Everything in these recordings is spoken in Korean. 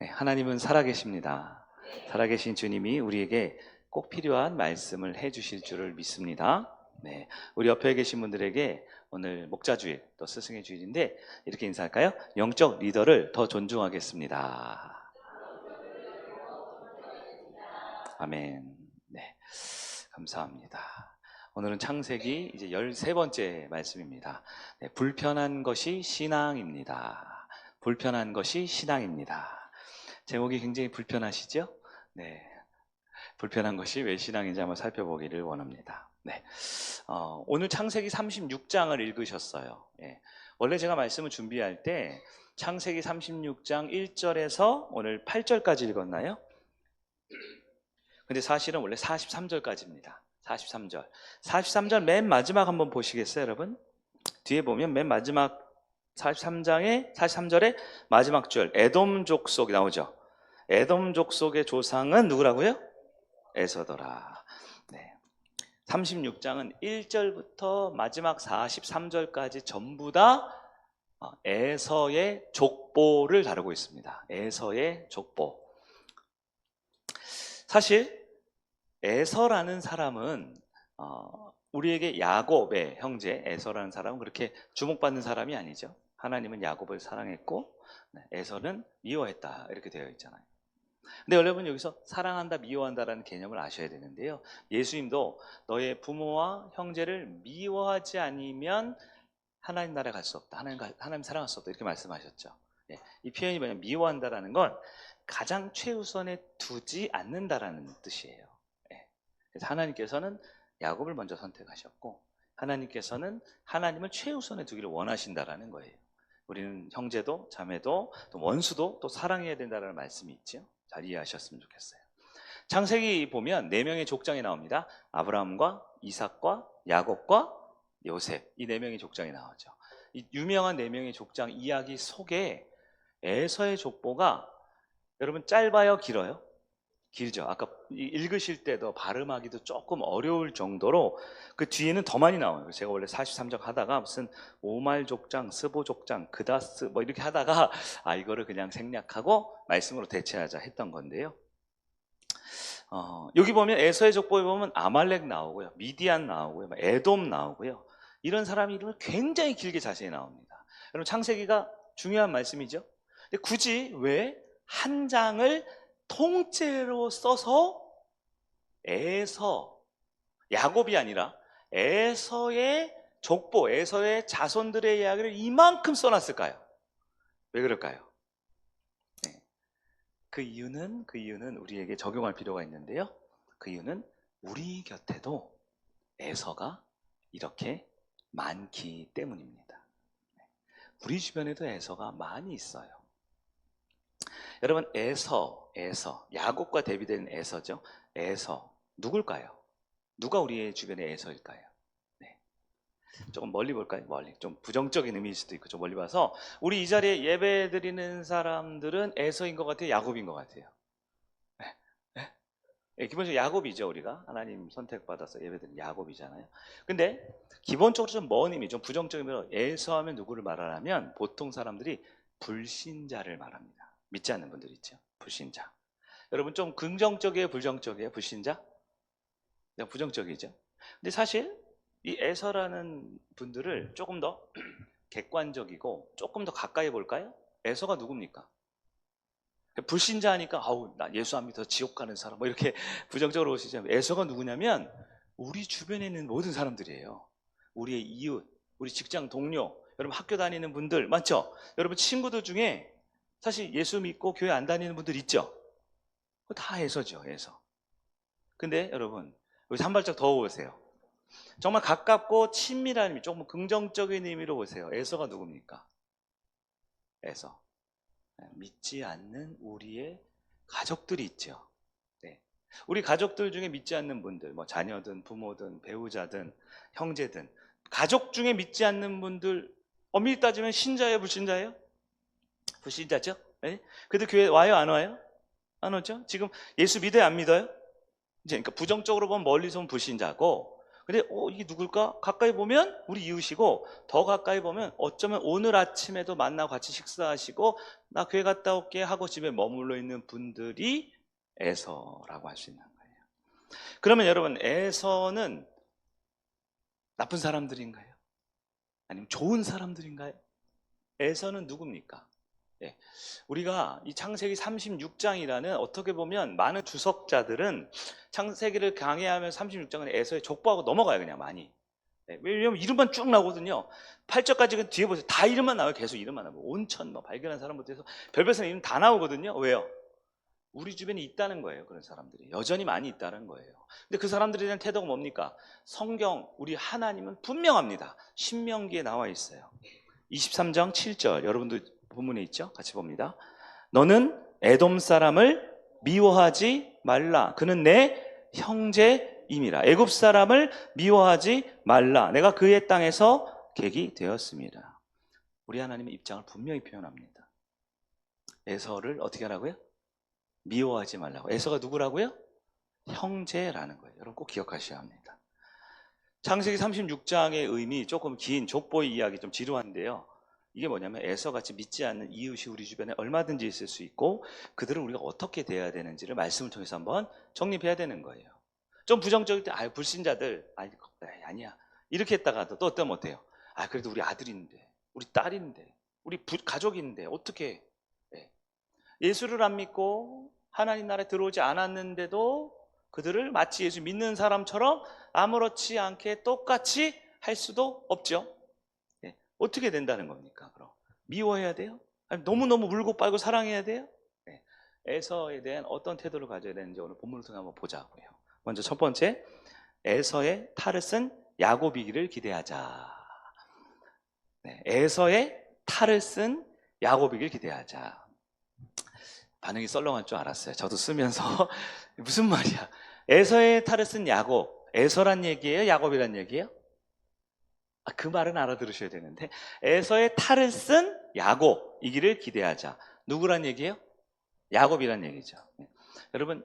네, 하나님은 살아계십니다. 살아계신 주님이 우리에게 꼭 필요한 말씀을 해주실 줄을 믿습니다. 네, 우리 옆에 계신 분들에게 오늘 목자주일 또 스승의 주일인데 이렇게 인사할까요? 영적 리더를 더 존중하겠습니다. 아멘. 네, 감사합니다. 오늘은 창세기 이제 13번째 말씀입니다. 네, 불편한 것이 신앙입니다. 불편한 것이 신앙입니다. 제목이 굉장히 불편하시죠? 네. 불편한 것이 왜 신앙인지 한번 살펴보기를 원합니다. 네. 오늘 창세기 36장을 읽으셨어요. 예. 원래 제가 말씀을 준비할 때 창세기 36장 1절에서 오늘 8절까지 읽었나요? 근데 사실은 원래 43절까지입니다. 43절. 43절 맨 마지막 한번 보시겠어요, 여러분? 뒤에 보면 맨 마지막 43절의 마지막 줄 에돔 족속이 나오죠. 에돔 족속의 조상은 누구라고요? 에서더라. 네. 36장은 1절부터 마지막 43절까지 전부 다 에서의 족보를 다루고 있습니다. 에서의 족보. 사실 에서라는 사람은 우리에게 야곱의 형제 에서라는 사람은 그렇게 주목받는 사람이 아니죠. 하나님은 야곱을 사랑했고 에서는 미워했다 이렇게 되어 있잖아요. 근데 여러분 여기서 사랑한다 미워한다라는 개념을 아셔야 되는데요. 예수님도 너의 부모와 형제를 미워하지 않으면 하나님 나라에 갈 수 없다. 하나님 사랑할 수 없다 이렇게 말씀하셨죠. 이 표현이 뭐냐면 미워한다라는 건 가장 최우선에 두지 않는다라는 뜻이에요. 그래서 하나님께서는 야곱을 먼저 선택하셨고 하나님께서는 하나님을 최우선에 두기를 원하신다라는 거예요. 우리는 형제도 자매도 또 원수도 또 사랑해야 된다는 말씀이 있죠. 잘 이해하셨으면 좋겠어요. 창세기 보면 4명의 족장이 나옵니다. 아브라함과 이삭과 야곱과 요셉, 이 4명의 족장이 나오죠. 이 유명한 4명의 족장 이야기 속에 에서의 족보가 여러분 짧아요, 길어요? 길죠. 아까 읽으실 때도 발음하기도 조금 어려울 정도로 그 뒤에는 더 많이 나와요. 제가 원래 43장 하다가 무슨 오말족장, 스보족장, 그다스 뭐 이렇게 하다가 이거를 그냥 생략하고 말씀으로 대체하자 했던 건데요. 여기 보면 에서의 족보에 보면 아말렉 나오고요, 미디안 나오고요, 에돔 나오고요. 이런 사람 이름을 굉장히 길게 자세히 나옵니다. 여러분 창세기가 중요한 말씀이죠. 근데 굳이 왜 한 장을 통째로 써서 에서, 야곱이 아니라 에서의 족보, 에서의 자손들의 이야기를 이만큼 써놨을까요? 왜 그럴까요? 네. 그 이유는 우리에게 적용할 필요가 있는데요. 그 이유는 우리 곁에도 에서가 이렇게 많기 때문입니다. 우리 주변에도 에서가 많이 있어요. 여러분 에서, 야곱과 대비되는 에서죠. 에서 누굴까요? 누가 우리의 주변의 에서일까요? 네. 조금 멀리 볼까요? 멀리. 좀 부정적인 의미일 수도 있고 좀 멀리 봐서 우리 이 자리에 예배 드리는 사람들은 에서인 것 같아요? 야곱인 것 같아요? 네. 네? 네, 기본적으로 야곱이죠. 우리가 하나님 선택받아서 예배 드리는 야곱이잖아요. 근데 기본적으로 좀 먼 의미, 좀 부정적인 의미로 에서 하면 누구를 말하냐면 보통 사람들이 불신자를 말합니다. 믿지 않는 분들 있죠. 불신자. 여러분 좀 긍정적이에요, 부정적이에요? 불신자? 그냥 부정적이죠. 근데 사실 이 에서라는 분들을 조금 더 객관적이고 조금 더 가까이 볼까요? 에서가 누굽니까? 불신자니까 나 예수 안 믿어서 지옥 가는 사람 뭐 이렇게 부정적으로 보시죠. 에서가 누구냐면 우리 주변에 있는 모든 사람들이에요. 우리의 이웃, 우리 직장 동료, 여러분 학교 다니는 분들 맞죠? 여러분 친구들 중에 사실 예수 믿고 교회 안 다니는 분들 있죠? 다 에서죠, 에서. 근데 여러분 여기서 한 발짝 더 보세요. 정말 가깝고 친밀한 의미, 조금 긍정적인 의미로 보세요. 에서가 누굽니까? 에서. 믿지 않는 우리의 가족들이 있죠. 네. 우리 가족들 중에 믿지 않는 분들, 뭐 자녀든 부모든 배우자든 형제든 가족 중에 믿지 않는 분들 엄밀히 따지면 신자예요, 불신자예요? 불신자죠? 네? 그래도 교회 와요, 안 와요? 안 오죠? 지금 예수 믿어요, 안 믿어요? 이제 그러니까 부정적으로 보면 멀리서 보면 불신자고 근데 이게 누굴까? 가까이 보면 우리 이웃이고, 더 가까이 보면 어쩌면 오늘 아침에도 만나고 같이 식사하시고 나 교회 갔다 올게 하고 집에 머물러 있는 분들이 에서라고 할 수 있는 거예요. 그러면 여러분, 에서는 나쁜 사람들인가요? 아니면 좋은 사람들인가요? 에서는 누굽니까? 예. 우리가 이 창세기 36장이라는, 어떻게 보면 많은 주석자들은 창세기를 강의하면 36장은 에서의 족보하고 넘어가요, 그냥 많이. 예. 왜냐면 이름만 쭉 나오거든요. 8절까지 뒤에 보세요. 다 이름만 나와요. 계속 이름만 나와요. 온천 발견한 사람부터 해서 별별 사람 이름 다 나오거든요. 왜요? 우리 주변에 있다는 거예요. 그런 사람들이 여전히 많이 있다는 거예요. 근데 그 사람들에 대한 태도가 뭡니까? 성경, 우리 하나님은 분명합니다. 신명기에 나와 있어요. 23장 7절, 여러분들 본문에 있죠? 같이 봅니다. 너는 에돔 사람을 미워하지 말라. 그는 내 형제임이라. 애굽 사람을 미워하지 말라. 내가 그의 땅에서 객이 되었습니다. 우리 하나님의 입장을 분명히 표현합니다. 에서를 어떻게 하라고요? 미워하지 말라고. 에서가 누구라고요? 형제라는 거예요. 여러분 꼭 기억하셔야 합니다. 창세기 36장의 의미, 조금 긴 족보의 이야기, 좀 지루한데요. 이게 뭐냐면 에서같이 믿지 않는 이웃이 우리 주변에 얼마든지 있을 수 있고, 그들을 우리가 어떻게 대해야 되는지를 말씀을 통해서 한번 정립해야 되는 거예요. 좀 부정적일 때 불신자들 아니야 이렇게 했다가도 또 어떠면 어때요? 그래도 우리 아들인데, 우리 딸인데, 우리 가족인데 어떻게 해? 예수를 안 믿고 하나님 나라에 들어오지 않았는데도 그들을 마치 예수 믿는 사람처럼 아무렇지 않게 똑같이 할 수도 없죠. 어떻게 된다는 겁니까? 그럼 미워해야 돼요? 아니, 너무너무 물고 빨고 사랑해야 돼요? 에서에 대한 어떤 태도를 가져야 되는지 오늘 본문을 통해 한번 보자고요. 먼저 첫 번째, 에서의 탈을 쓴 야곱이기를 기대하자. 에서의 탈을 쓴 야곱이기를 기대하자. 반응이 썰렁할 줄 알았어요. 저도 쓰면서 무슨 말이야? 에서의 탈을 쓴 야곱, 에서란 얘기예요? 야곱이란 얘기예요? 그 말은 알아들으셔야 되는데, 에서의 탈을 쓴 야곱이기를 기대하자. 누구란 얘기예요? 야곱이란 얘기죠. 여러분,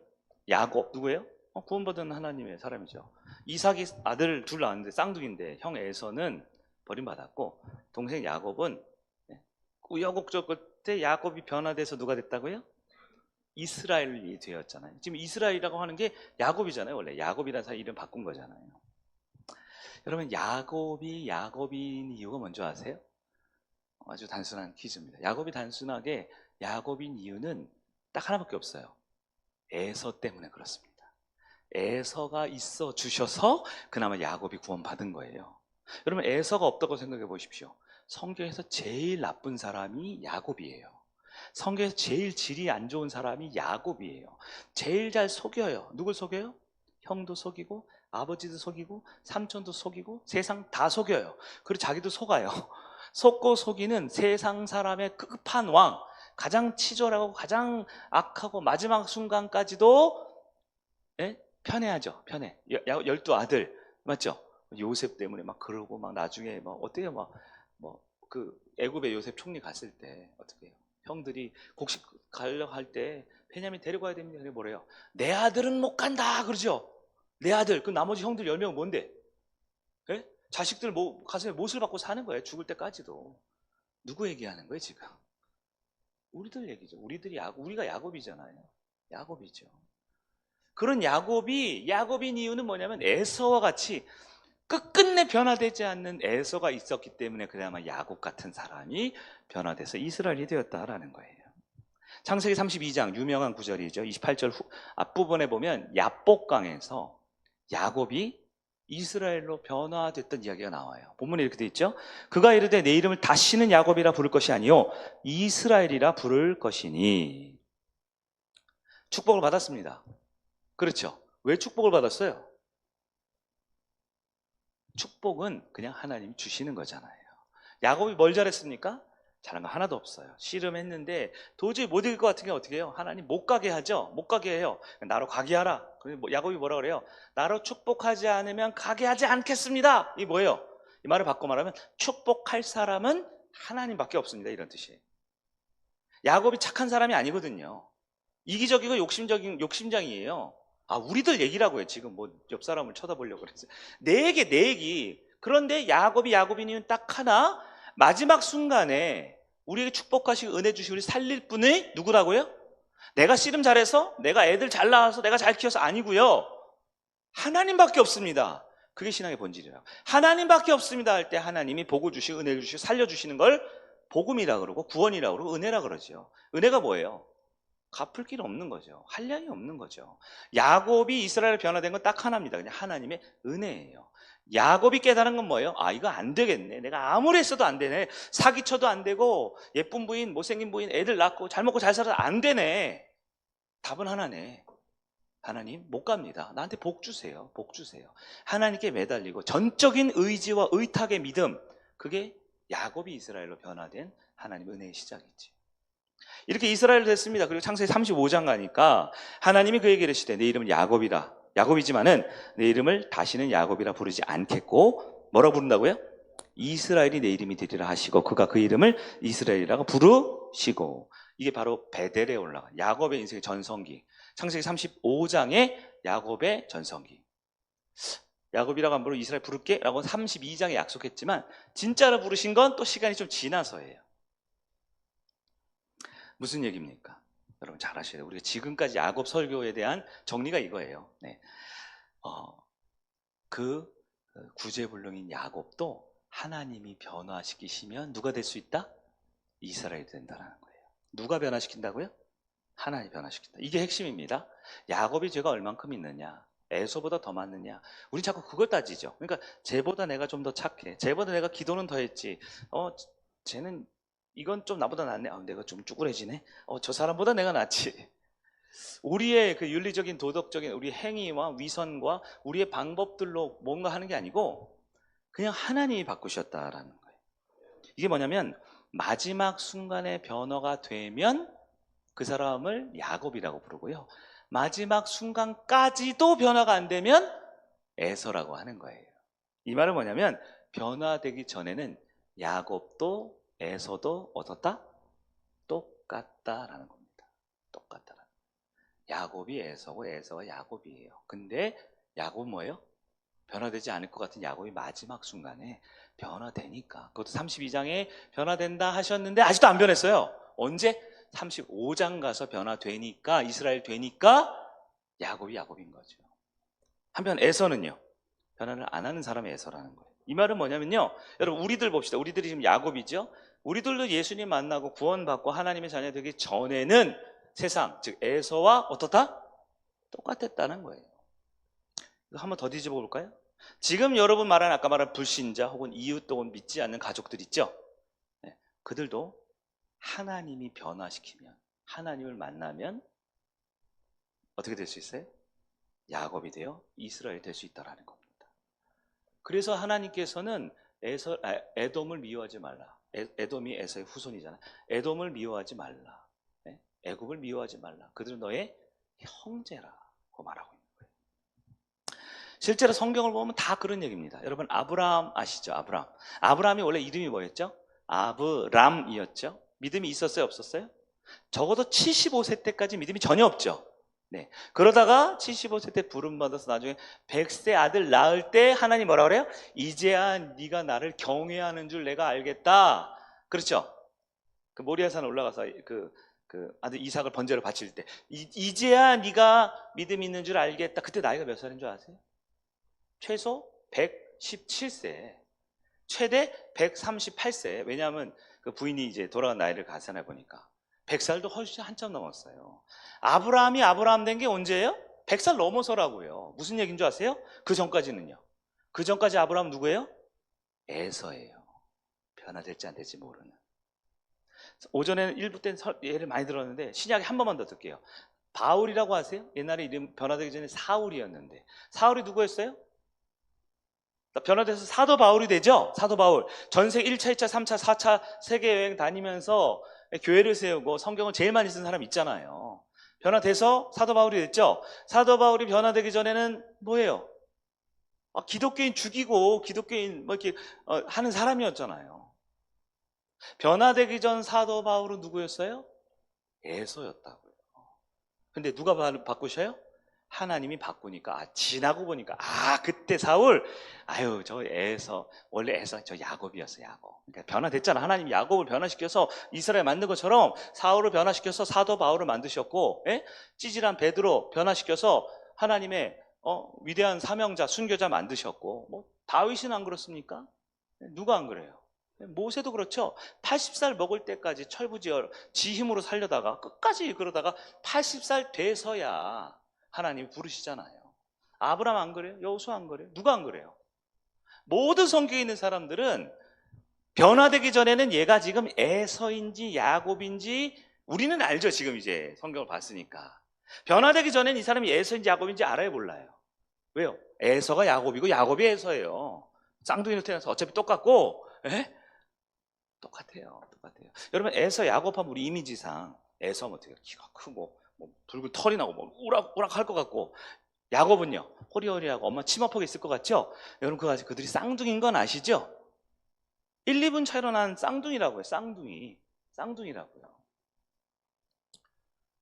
야곱 누구예요? 구원받은 하나님의 사람이죠. 이삭이 아들 둘 낳았는데 쌍둥이인데, 형 에서는 버림받았고 동생 야곱은 우여곡절 끝에 야곱이 변화돼서 누가 됐다고요? 이스라엘이 되었잖아요. 지금 이스라엘이라고 하는 게 야곱이잖아요. 원래 야곱이라는 사람 이름 바꾼 거잖아요. 여러분, 야곱이 야곱인 이유가 뭔지 아세요? 아주 단순한 퀴즈입니다. 야곱이 단순하게 야곱인 이유는 딱 하나밖에 없어요. 에서 때문에 그렇습니다. 에서가 있어 주셔서 그나마 야곱이 구원받은 거예요. 여러분, 에서가 없다고 생각해 보십시오. 성경에서 제일 나쁜 사람이 야곱이에요. 성경에서 제일 질이 안 좋은 사람이 야곱이에요. 제일 잘 속여요. 누굴 속여요? 형도 속이고 아버지도 속이고 삼촌도 속이고 세상 다 속여요. 그리고 자기도 속아요. 속고 속이는 세상 사람의 끝판 왕, 가장 치졸하고 가장 악하고 마지막 순간까지도 편애하죠. 편애. 12아들 맞죠? 요셉 때문에 막 그러고 막 나중에 막 어때요? 막 그 애굽의 요셉 총리 갔을 때 어떻게 해요? 형들이 곡식 가려고 할 때 베냐민 데려가야 됩니다. 그래 뭐래요? 내 아들은 못 간다 그러죠. 내 아들. 그 나머지 형들 10명은 뭔데? 자식들 가슴에 못을 받고 사는 거예요. 죽을 때까지도. 누구 얘기하는 거예요 지금? 우리들 얘기죠. 우리가 야곱이잖아요. 야곱이죠. 그런 야곱인 이유는 뭐냐면 에서와 같이 끝끝내 변화되지 않는 에서가 있었기 때문에 그나마 야곱 같은 사람이 변화돼서 이스라엘이 되었다라는 거예요. 창세기 32장 유명한 구절이죠. 28절 앞부분에 보면 야복강에서 야곱이 이스라엘로 변화됐던 이야기가 나와요. 본문에 이렇게 돼 있죠. 그가 이르되 내 이름을 다시는 야곱이라 부를 것이 아니요 이스라엘이라 부를 것이니. 축복을 받았습니다. 그렇죠. 왜 축복을 받았어요? 축복은 그냥 하나님이 주시는 거잖아요. 야곱이 뭘 잘했습니까? 잘한 거 하나도 없어요. 씨름했는데 도저히 못 이길 것 같으면 어떻게 해요? 하나님 못 가게 하죠. 못 가게 해요. 나로 가게 하라. 야곱이 뭐라 그래요? 나로 축복하지 않으면 가게 하지 않겠습니다. 이 뭐예요? 이 말을 바꿔 말하면 축복할 사람은 하나님밖에 없습니다. 이런 뜻이에요. 야곱이 착한 사람이 아니거든요. 이기적이고 욕심장이에요. 아, 우리들 얘기라고요. 지금 뭐 옆 사람을 쳐다보려고 그랬어요. 내 얘기. 그런데 야곱인 이유는 딱 하나. 마지막 순간에 우리에게 축복하시고 은혜 주시고 우리 살릴 분이 누구라고요? 내가 씨름 잘해서, 내가 애들 잘 낳아서, 내가 잘 키워서 아니고요. 하나님밖에 없습니다. 그게 신앙의 본질이라고. 하나님밖에 없습니다 할 때 하나님이 복을 주시고 은혜를 주시고 살려주시는 걸 복음이라 그러고 구원이라 그러고 은혜라 그러죠. 은혜가 뭐예요? 갚을 길 없는 거죠. 한량이 없는 거죠. 야곱이 이스라엘 변화된 건 딱 하나입니다. 그냥 하나님의 은혜예요. 야곱이 깨달은 건 뭐예요? 아, 이거 안 되겠네. 내가 아무리 했어도 안 되네. 사기쳐도 안 되고 예쁜 부인, 못생긴 부인, 애들 낳고 잘 먹고 잘 살아도 안 되네. 답은 하나네. 하나님 못 갑니다. 나한테 복 주세요. 복 주세요. 하나님께 매달리고 전적인 의지와 의탁의 믿음, 그게 야곱이 이스라엘로 변화된 하나님의 은혜의 시작이지. 이렇게 이스라엘 됐습니다. 그리고 창세기 35장 가니까 하나님이 그에게 이르시되 내 이름은 야곱이라. 야곱이지만은 내 이름을 다시는 야곱이라 부르지 않겠고 뭐라 부른다고요? 이스라엘이 내 이름이 되리라 하시고 그가 그 이름을 이스라엘이라고 부르시고, 이게 바로 베델에 올라간 야곱의 인생의 전성기. 창세기 35장의 야곱의 전성기. 야곱이라고 안 부르고 이스라엘 부를게 라고 32장에 약속했지만 진짜로 부르신 건 또 시간이 좀 지나서예요. 무슨 얘기입니까? 여러분 잘 아셔야 돼요. 우리가 지금까지 야곱 설교에 대한 정리가 이거예요. 네. 그 구제불능인 야곱도 하나님이 변화시키시면 누가 될 수 있다? 이스라엘이 된다는 거예요. 누가 변화시킨다고요? 하나님이 변화시킨다. 이게 핵심입니다. 야곱이 죄가 얼만큼 있느냐, 에서보다 더 많느냐, 우리 자꾸 그걸 따지죠. 그러니까 쟤보다 내가 좀 더 착해, 쟤보다 내가 기도는 더 했지, 쟤는 이건 좀 나보다 낫네, 내가 좀 쭈그레지네, 저 사람보다 내가 낫지. 우리의 그 윤리적인 도덕적인 우리 행위와 위선과 우리의 방법들로 뭔가 하는 게 아니고 그냥 하나님이 바꾸셨다라는 거예요. 이게 뭐냐면 마지막 순간에 변화가 되면 그 사람을 야곱이라고 부르고요, 마지막 순간까지도 변화가 안 되면 에서라고 하는 거예요. 이 말은 뭐냐면 변화되기 전에는 야곱도 에서도 어떻다? 똑같다라는 겁니다. 똑같다라는 거예요. 야곱이 에서고 에서가 야곱이에요. 근데 야곱은 뭐예요? 변화되지 않을 것 같은 야곱이 마지막 순간에 변화되니까, 그것도 32장에 변화된다 하셨는데 아직도 안 변했어요. 언제? 35장 가서 변화되니까, 이스라엘 되니까 야곱이 야곱인 거죠. 한편 에서는요, 변화를 안 하는 사람이 에서라는 거예요. 이 말은 뭐냐면요, 여러분 우리들 봅시다. 우리들이 지금 야곱이죠. 우리들도 예수님 만나고 구원받고 하나님의 자녀 되기 전에는 세상, 즉 에서와 어떻다? 똑같았다는 거예요. 이거 한번 더 뒤집어 볼까요? 지금 여러분 말한, 아까 말한 불신자 혹은 이웃 또는 믿지 않는 가족들 있죠? 네, 그들도 하나님이 변화시키면, 하나님을 만나면 어떻게 될 수 있어요? 야곱이 되어 이스라엘이 될 수 있다는 겁니다. 그래서 하나님께서는 에돔을 미워하지 말라. 에돔이 에서의 후손이잖아요. 에돔을 미워하지 말라. 네? 애굽을 미워하지 말라. 그들은 너의 형제라고 말하고 있는 거예요. 실제로 성경을 보면 다 그런 얘기입니다. 여러분 아브라함 아시죠? 아브라함이 원래 이름이 뭐였죠? 아브람이었죠. 믿음이 있었어요, 없었어요? 적어도 75세 때까지 믿음이 전혀 없죠. 네. 그러다가 75세 때 부름받아서 나중에 100세 아들 낳을 때 하나님 뭐라 그래요? 이제야 네가 나를 경외하는 줄 내가 알겠다. 그렇죠? 그 모리아산 올라가서 그 아들 이삭을 번제로 바칠 때 이제야 네가 믿음 있는 줄 알겠다. 그때 나이가 몇 살인 줄 아세요? 최소 117세, 최대 138세. 왜냐하면 그 부인이 이제 돌아간 나이를 가산해 보니까 100살도 훨씬 한참 넘었어요. 아브라함이 아브라함 된 게 언제예요? 100살 넘어서라고요. 무슨 얘기인 줄 아세요? 그 전까지는요. 그 전까지 아브라함 누구예요? 에서예요. 변화될지 안 될지 모르는. 오전에는 1부 때 예를 많이 들었는데 신약에 한 번만 더 듣게요. 바울이라고 아세요? 옛날에 이름 변화되기 전에 사울이었는데, 사울이 누구였어요? 변화돼서 사도 바울이 되죠? 사도 바울. 전세계 1차, 2차, 3차, 4차 세계여행 다니면서 교회를 세우고 성경을 제일 많이 쓴 사람 있잖아요. 변화돼서 사도 바울이 됐죠? 사도 바울이 변화되기 전에는 뭐예요? 기독교인 죽이고 기독교인 뭐 이렇게 하는 사람이었잖아요. 변화되기 전 사도 바울은 누구였어요? 에서였다고요. 근데 누가 바꾸셔요? 하나님이 바꾸니까 지나고 보니까 그때 사울 저 에서 원래 에서 저 야곱이었어. 야곱. 그러니까 변화됐잖아. 하나님이 야곱을 변화시켜서 이스라엘 만든 것처럼 사울을 변화시켜서 사도 바울을 만드셨고, 찌질한 베드로 변화시켜서 하나님의 위대한 사명자 순교자 만드셨고, 뭐 다윗은 안 그렇습니까? 누가 안 그래요? 모세도 그렇죠. 80살 먹을 때까지 철부지어 지 힘으로 살려다가 끝까지 그러다가 80살 돼서야 하나님이 부르시잖아요. 아브라함 안 그래요? 여호수아 안 그래요? 누가 안 그래요? 모든 성경에 있는 사람들은 변화되기 전에는 얘가 지금 에서인지 야곱인지 우리는 알죠. 지금 이제 성경을 봤으니까. 변화되기 전에는 이 사람이 에서인지 야곱인지 알아요, 몰라요? 왜요? 에서가 야곱이고 야곱이 에서예요. 쌍둥이로 태어나서 어차피 똑같고, 똑같아요. 여러분, 에서 야곱하면 우리 이미지상 에서는 어떻게 키가 크고 뭐 붉은 털이 나고 뭐 우락우락 할 것 같고, 야곱은요 호리호리하고 엄마 치마폭에 있을 것 같죠? 여러분 그들이 쌍둥이인 건 아시죠? 1, 2분 차이로 난 쌍둥이라고요. 쌍둥이라고요.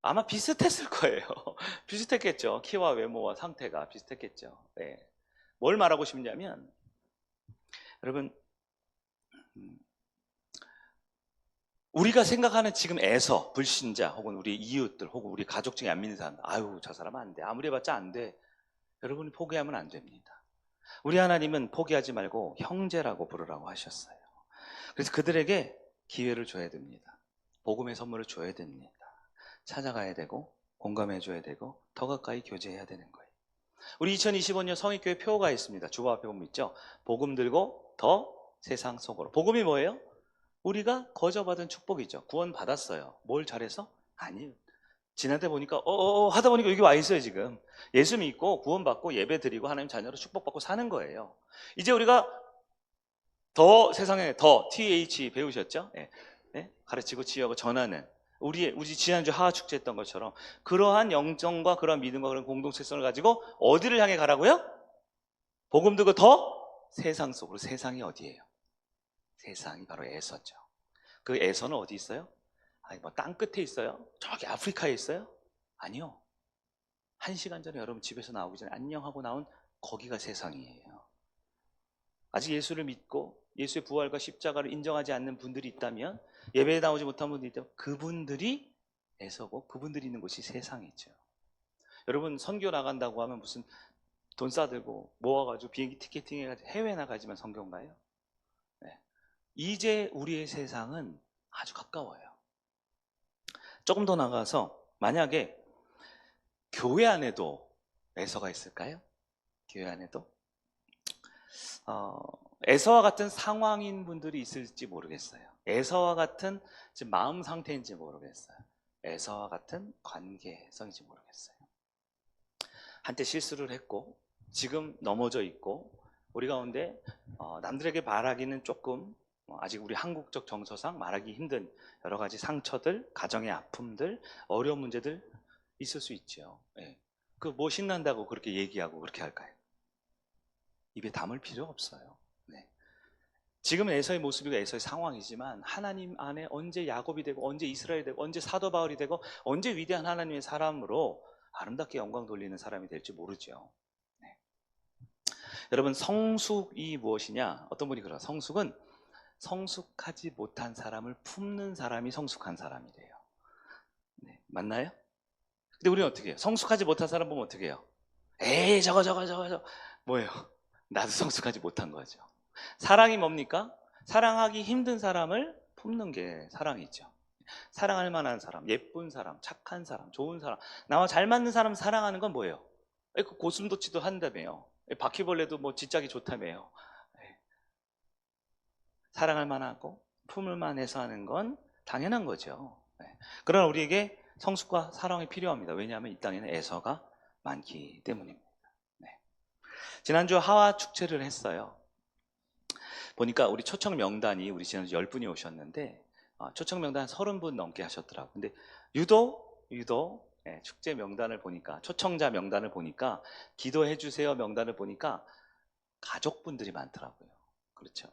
아마 비슷했을 거예요. 비슷했겠죠. 키와 외모와 상태가 비슷했겠죠. 네. 뭘 말하고 싶냐면, 여러분, 우리가 생각하는 지금 에서, 불신자, 혹은 우리 이웃들, 혹은 우리 가족 중에 안 믿는 사람, 저 사람 안 돼. 아무리 해봤자 안 돼. 여러분이 포기하면 안 됩니다. 우리 하나님은 포기하지 말고 형제라고 부르라고 하셨어요. 그래서 그들에게 기회를 줘야 됩니다. 복음의 선물을 줘야 됩니다. 찾아가야 되고, 공감해 줘야 되고, 더 가까이 교제해야 되는 거예요. 우리 2025년 성익교회 표어가 있습니다. 주보 앞에 보면 있죠. 복음 들고 더 세상 속으로. 복음이 뭐예요? 우리가 거저받은 축복이죠. 구원 받았어요. 뭘 잘해서? 아니요. 지난때 보니까 하다 보니까 여기 와 있어요. 지금 예수 믿고 구원받고 예배 드리고 하나님 자녀로 축복받고 사는 거예요. 이제 우리가 더 세상에 더 TH 배우셨죠? 가르치고 지어고 전하는 우리 지난주 하하 축제 했던 것처럼 그러한 영정과 그러한 믿음과 그런 공동체성을 가지고 어디를 향해 가라고요? 복음 듣고 더 세상 속으로. 세상이 어디예요? 세상이 바로 에서죠. 그 에서는 어디 있어요? 뭐 땅 끝에 있어요? 저기 아프리카에 있어요? 아니요. 1시간 전에 여러분 집에서 나오기 전에 안녕하고 나온 거기가 세상이에요. 아직 예수를 믿고 예수의 부활과 십자가를 인정하지 않는 분들이 있다면, 예배에 나오지 못한 분들이 있다면 그분들이 에서고 그분들이 있는 곳이 세상이죠. 여러분 선교 나간다고 하면 무슨 돈 싸들고 모아가지고 비행기 티켓팅 해가지고 해외 나가지만 성경가요? 이제 우리의 세상은 아주 가까워요. 조금 더 나가서 만약에 교회 안에도 에서가 있을까요? 교회 안에도? 에서와 같은 상황인 분들이 있을지 모르겠어요. 에서와 같은 지금 마음 상태인지 모르겠어요. 에서와 같은 관계성인지 모르겠어요. 한때 실수를 했고 지금 넘어져 있고 우리 가운데 남들에게 말하기는 조금 아직 우리 한국적 정서상 말하기 힘든 여러 가지 상처들, 가정의 아픔들, 어려운 문제들 있을 수 있죠. 그 뭐 신난다고 그렇게 얘기하고 그렇게 할까요? 입에 담을 필요 없어요. 지금은 에서의 모습이고 에서의 상황이지만 하나님 안에 언제 야곱이 되고 언제 이스라엘이 되고 언제 사도 바울이 되고 언제 위대한 하나님의 사람으로 아름답게 영광 돌리는 사람이 될지 모르죠. 여러분 성숙이 무엇이냐? 어떤 분이 그래요. 성숙은 성숙하지 못한 사람을 품는 사람이 성숙한 사람이래요. 맞나요? 근데 우리는 어떻게 해요? 성숙하지 못한 사람 보면 어떻게 해요? 에이 저거 뭐예요? 나도 성숙하지 못한 거죠. 사랑이 뭡니까? 사랑하기 힘든 사람을 품는 게 사랑이죠. 사랑할 만한 사람, 예쁜 사람, 착한 사람, 좋은 사람, 나와 잘 맞는 사람 사랑하는 건 뭐예요? 고슴도치도 한다며요. 바퀴벌레도 뭐 지짝이 좋다며요. 사랑할 만하고 품을 만해서 하는 건 당연한 거죠. 그러나 우리에게 성숙과 사랑이 필요합니다. 왜냐하면 이 땅에는 에서가 많기 때문입니다. 지난주 하와 축제를 했어요. 보니까 우리 초청 명단이 우리 지난주 10분이 오셨는데 초청 명단 30분 넘게 하셨더라고요. 근데 유독 축제 명단을 보니까, 초청자 명단을 보니까, 기도해 주세요 명단을 보니까 가족분들이 많더라고요. 그렇죠.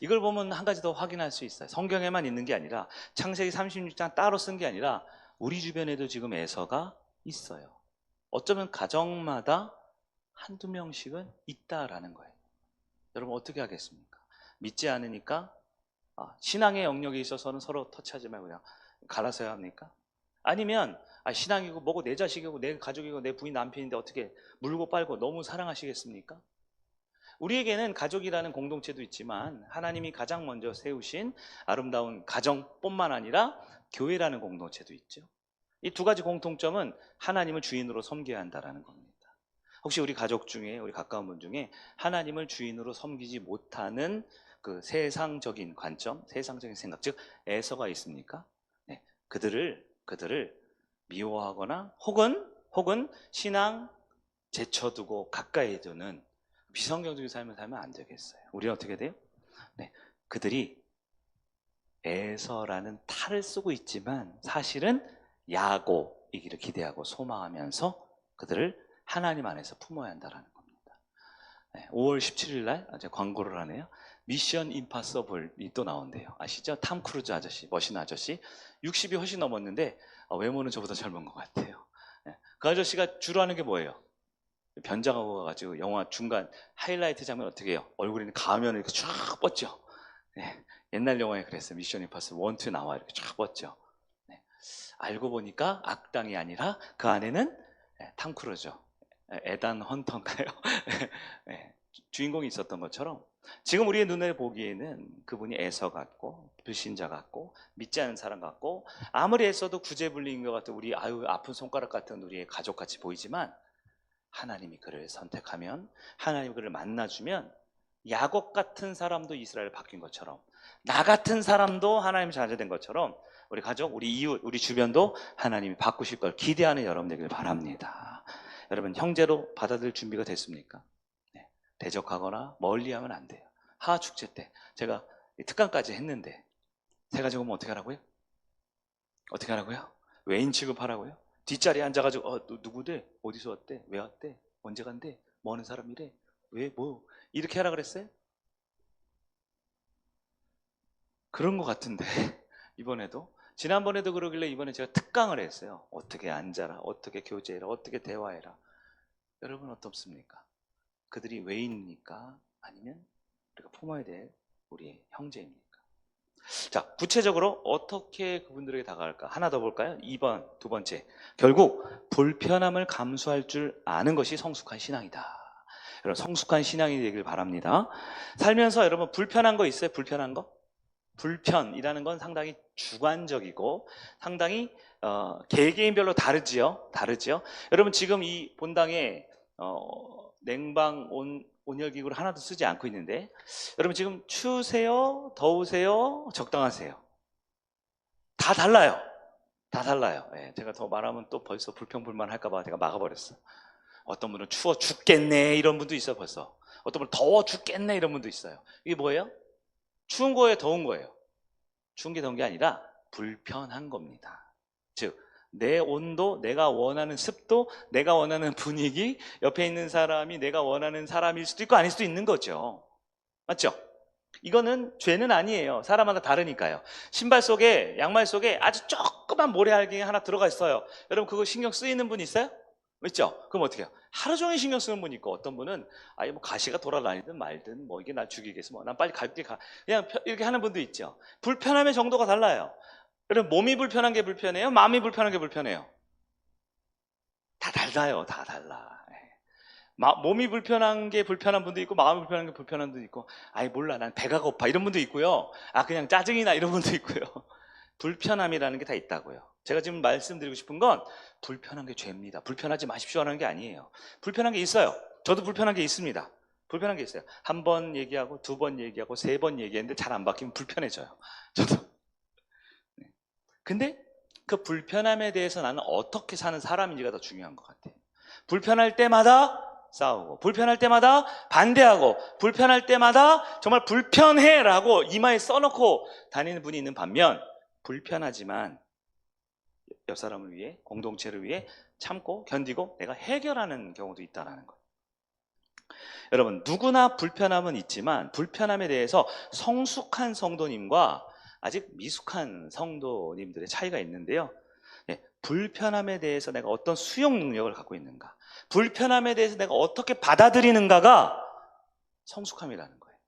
이걸 보면 한 가지 더 확인할 수 있어요. 성경에만 있는 게 아니라 창세기 36장 따로 쓴 게 아니라 우리 주변에도 지금 에서가 있어요. 어쩌면 가정마다 한두 명씩은 있다라는 거예요. 여러분 어떻게 하겠습니까? 믿지 않으니까 신앙의 영역에 있어서는 서로 터치하지 말고 그냥 갈아서야 합니까? 아니면 신앙이고 뭐고 내 자식이고 내 가족이고 내 부인 남편인데 어떻게 물고 빨고 너무 사랑하시겠습니까? 우리에게는 가족이라는 공동체도 있지만 하나님이 가장 먼저 세우신 아름다운 가정뿐만 아니라 교회라는 공동체도 있죠. 이 두 가지 공통점은 하나님을 주인으로 섬겨야 한다는 겁니다. 혹시 우리 가족 중에, 우리 가까운 분 중에 하나님을 주인으로 섬기지 못하는 그 세상적인 관점, 세상적인 생각, 즉 애서가 있습니까? 네, 그들을 미워하거나 혹은 신앙 제쳐두고 가까이 두는 비성경적인 삶을 살면 안 되겠어요. 우리는 어떻게 돼요? 네, 그들이 에서라는 탈을 쓰고 있지만 사실은 야고이기를 기대하고 소망하면서 그들을 하나님 안에서 품어야 한다는 겁니다. 5월 17일 날 제가 광고를 하네요. 미션 임파서블이 또 나온대요. 아시죠? 탐 크루즈 아저씨, 멋있는 아저씨. 60이 훨씬 넘었는데 외모는 저보다 젊은 것 같아요. 그 아저씨가 주로 하는 게 뭐예요? 변장하고 가가지고 영화 중간 하이라이트 장면 어떻게 해요? 얼굴에 있는 가면을 이렇게 쫙 뻗죠. 네, 옛날 영화에 그랬어요. 미션 임파서블 1, 2 나와 이렇게 쫙 뻗죠. 네, 알고 보니까 악당이 아니라 그 안에는 탐 크루즈, 에단 헌터인가요? 네, 주인공이 있었던 것처럼 지금 우리의 눈에 보기에는 그분이 애서 같고 불신자 같고 믿지 않는 사람 같고 아무리 애써도 구제불능인 것 같은 우리 아픈 손가락 같은 우리의 가족같이 보이지만 하나님이 그를 선택하면 하나님이 그를 만나주면 야곱 같은 사람도 이스라엘 바뀐 것처럼 나 같은 사람도 하나님 자녀된 것처럼 우리 가족, 우리 이웃, 우리 주변도 하나님이 바꾸실 걸 기대하는 여러분 되길 바랍니다. 여러분 형제로 받아들일 준비가 됐습니까? 네, 대적하거나 멀리하면 안 돼요. 하하축제 때 제가 특강까지 했는데 세 가지 오면 어떻게 하라고요? 어떻게 하라고요? 외인 취급하라고요? 뒷자리에 앉아가지고 누구대? 어디서 왔대? 왜 왔대? 언제 간대? 뭐 하는 사람이래? 왜? 뭐? 이렇게 하라 그랬어요? 그런 것 같은데 이번에도 지난번에도 그러길래 이번에 제가 특강을 했어요. 어떻게 앉아라, 어떻게 교제해라, 어떻게 대화해라. 여러분 어떻습니까? 그들이 외인입니까? 아니면 우리가 품어야 될 우리의 형제입니까? 자, 구체적으로 어떻게 그분들에게 다가갈까? 하나 더 볼까요? 2번, 두 번째. 결국 불편함을 감수할 줄 아는 것이 성숙한 신앙이다. 여러분 성숙한 신앙이 되길 바랍니다. 살면서 여러분 불편한 거 있어요? 불편한 거? 불편이라는 건 상당히 주관적이고 상당히 개개인별로 다르지요. 여러분 지금 이 본당에 냉방 온열기구를 하나도 쓰지 않고 있는데 여러분 지금 추우세요? 더우세요? 적당하세요? 다 달라요. 네, 제가 더 말하면 또 벌써 불평불만 할까봐 제가 막아버렸어요. 어떤 분은 추워 죽겠네 이런 분도 있어요. 벌써 어떤 분은 더워 죽겠네 이런 분도 있어요. 이게 뭐예요? 추운 거예요? 더운 거예요? 추운 게 더운 게 아니라 불편한 겁니다. 즉 내 온도, 내가 원하는 습도, 내가 원하는 분위기, 옆에 있는 사람이 내가 원하는 사람일 수도 있고 아닐 수도 있는 거죠. 맞죠? 이거는 죄는 아니에요. 사람마다 다르니까요. 신발 속에, 양말 속에 아주 조그만 모래알갱이 하나 들어가 있어요. 여러분 그거 신경 쓰이는 분 있어요? 있죠? 그럼 어떻게 해요? 하루 종일 신경 쓰는 분 있고 어떤 분은 아예 뭐 가시가 돌아다니든 말든 뭐 이게 날 죽이겠어. 뭐 난 빨리 갈게 가. 그냥 이렇게 하는 분도 있죠. 불편함의 정도가 달라요. 여러분 몸이 불편한 게 불편해요? 마음이 불편한 게 불편해요? 다 달라요. 다 달라. 몸이 불편한 게 불편한 분도 있고 마음이 불편한 게 불편한 분도 있고 아예 몰라 난 배가 고파 이런 분도 있고요. 그냥 짜증이 나 이런 분도 있고요. 불편함이라는 게 다 있다고요. 제가 지금 말씀드리고 싶은 건 불편한 게 죄입니다. 불편하지 마십시오 하는 게 아니에요. 불편한 게 있어요. 저도 불편한 게 있습니다. 불편한 게 있어요. 한 번 얘기하고 두 번 얘기하고 세 번 얘기했는데 잘 안 바뀌면 불편해져요. 저도. 근데 그 불편함에 대해서 나는 어떻게 사는 사람인지가 더 중요한 것 같아요. 불편할 때마다 싸우고 불편할 때마다 반대하고 불편할 때마다 정말 불편해라고 이마에 써놓고 다니는 분이 있는 반면 불편하지만 옆 사람을 위해 공동체를 위해 참고 견디고 내가 해결하는 경우도 있다는 거예요. 여러분 누구나 불편함은 있지만 불편함에 대해서 성숙한 성도님과 아직 미숙한 성도님들의 차이가 있는데요. 불편함에 대해서 내가 어떤 수용 능력을 갖고 있는가, 불편함에 대해서 내가 어떻게 받아들이는가가 성숙함이라는 거예요.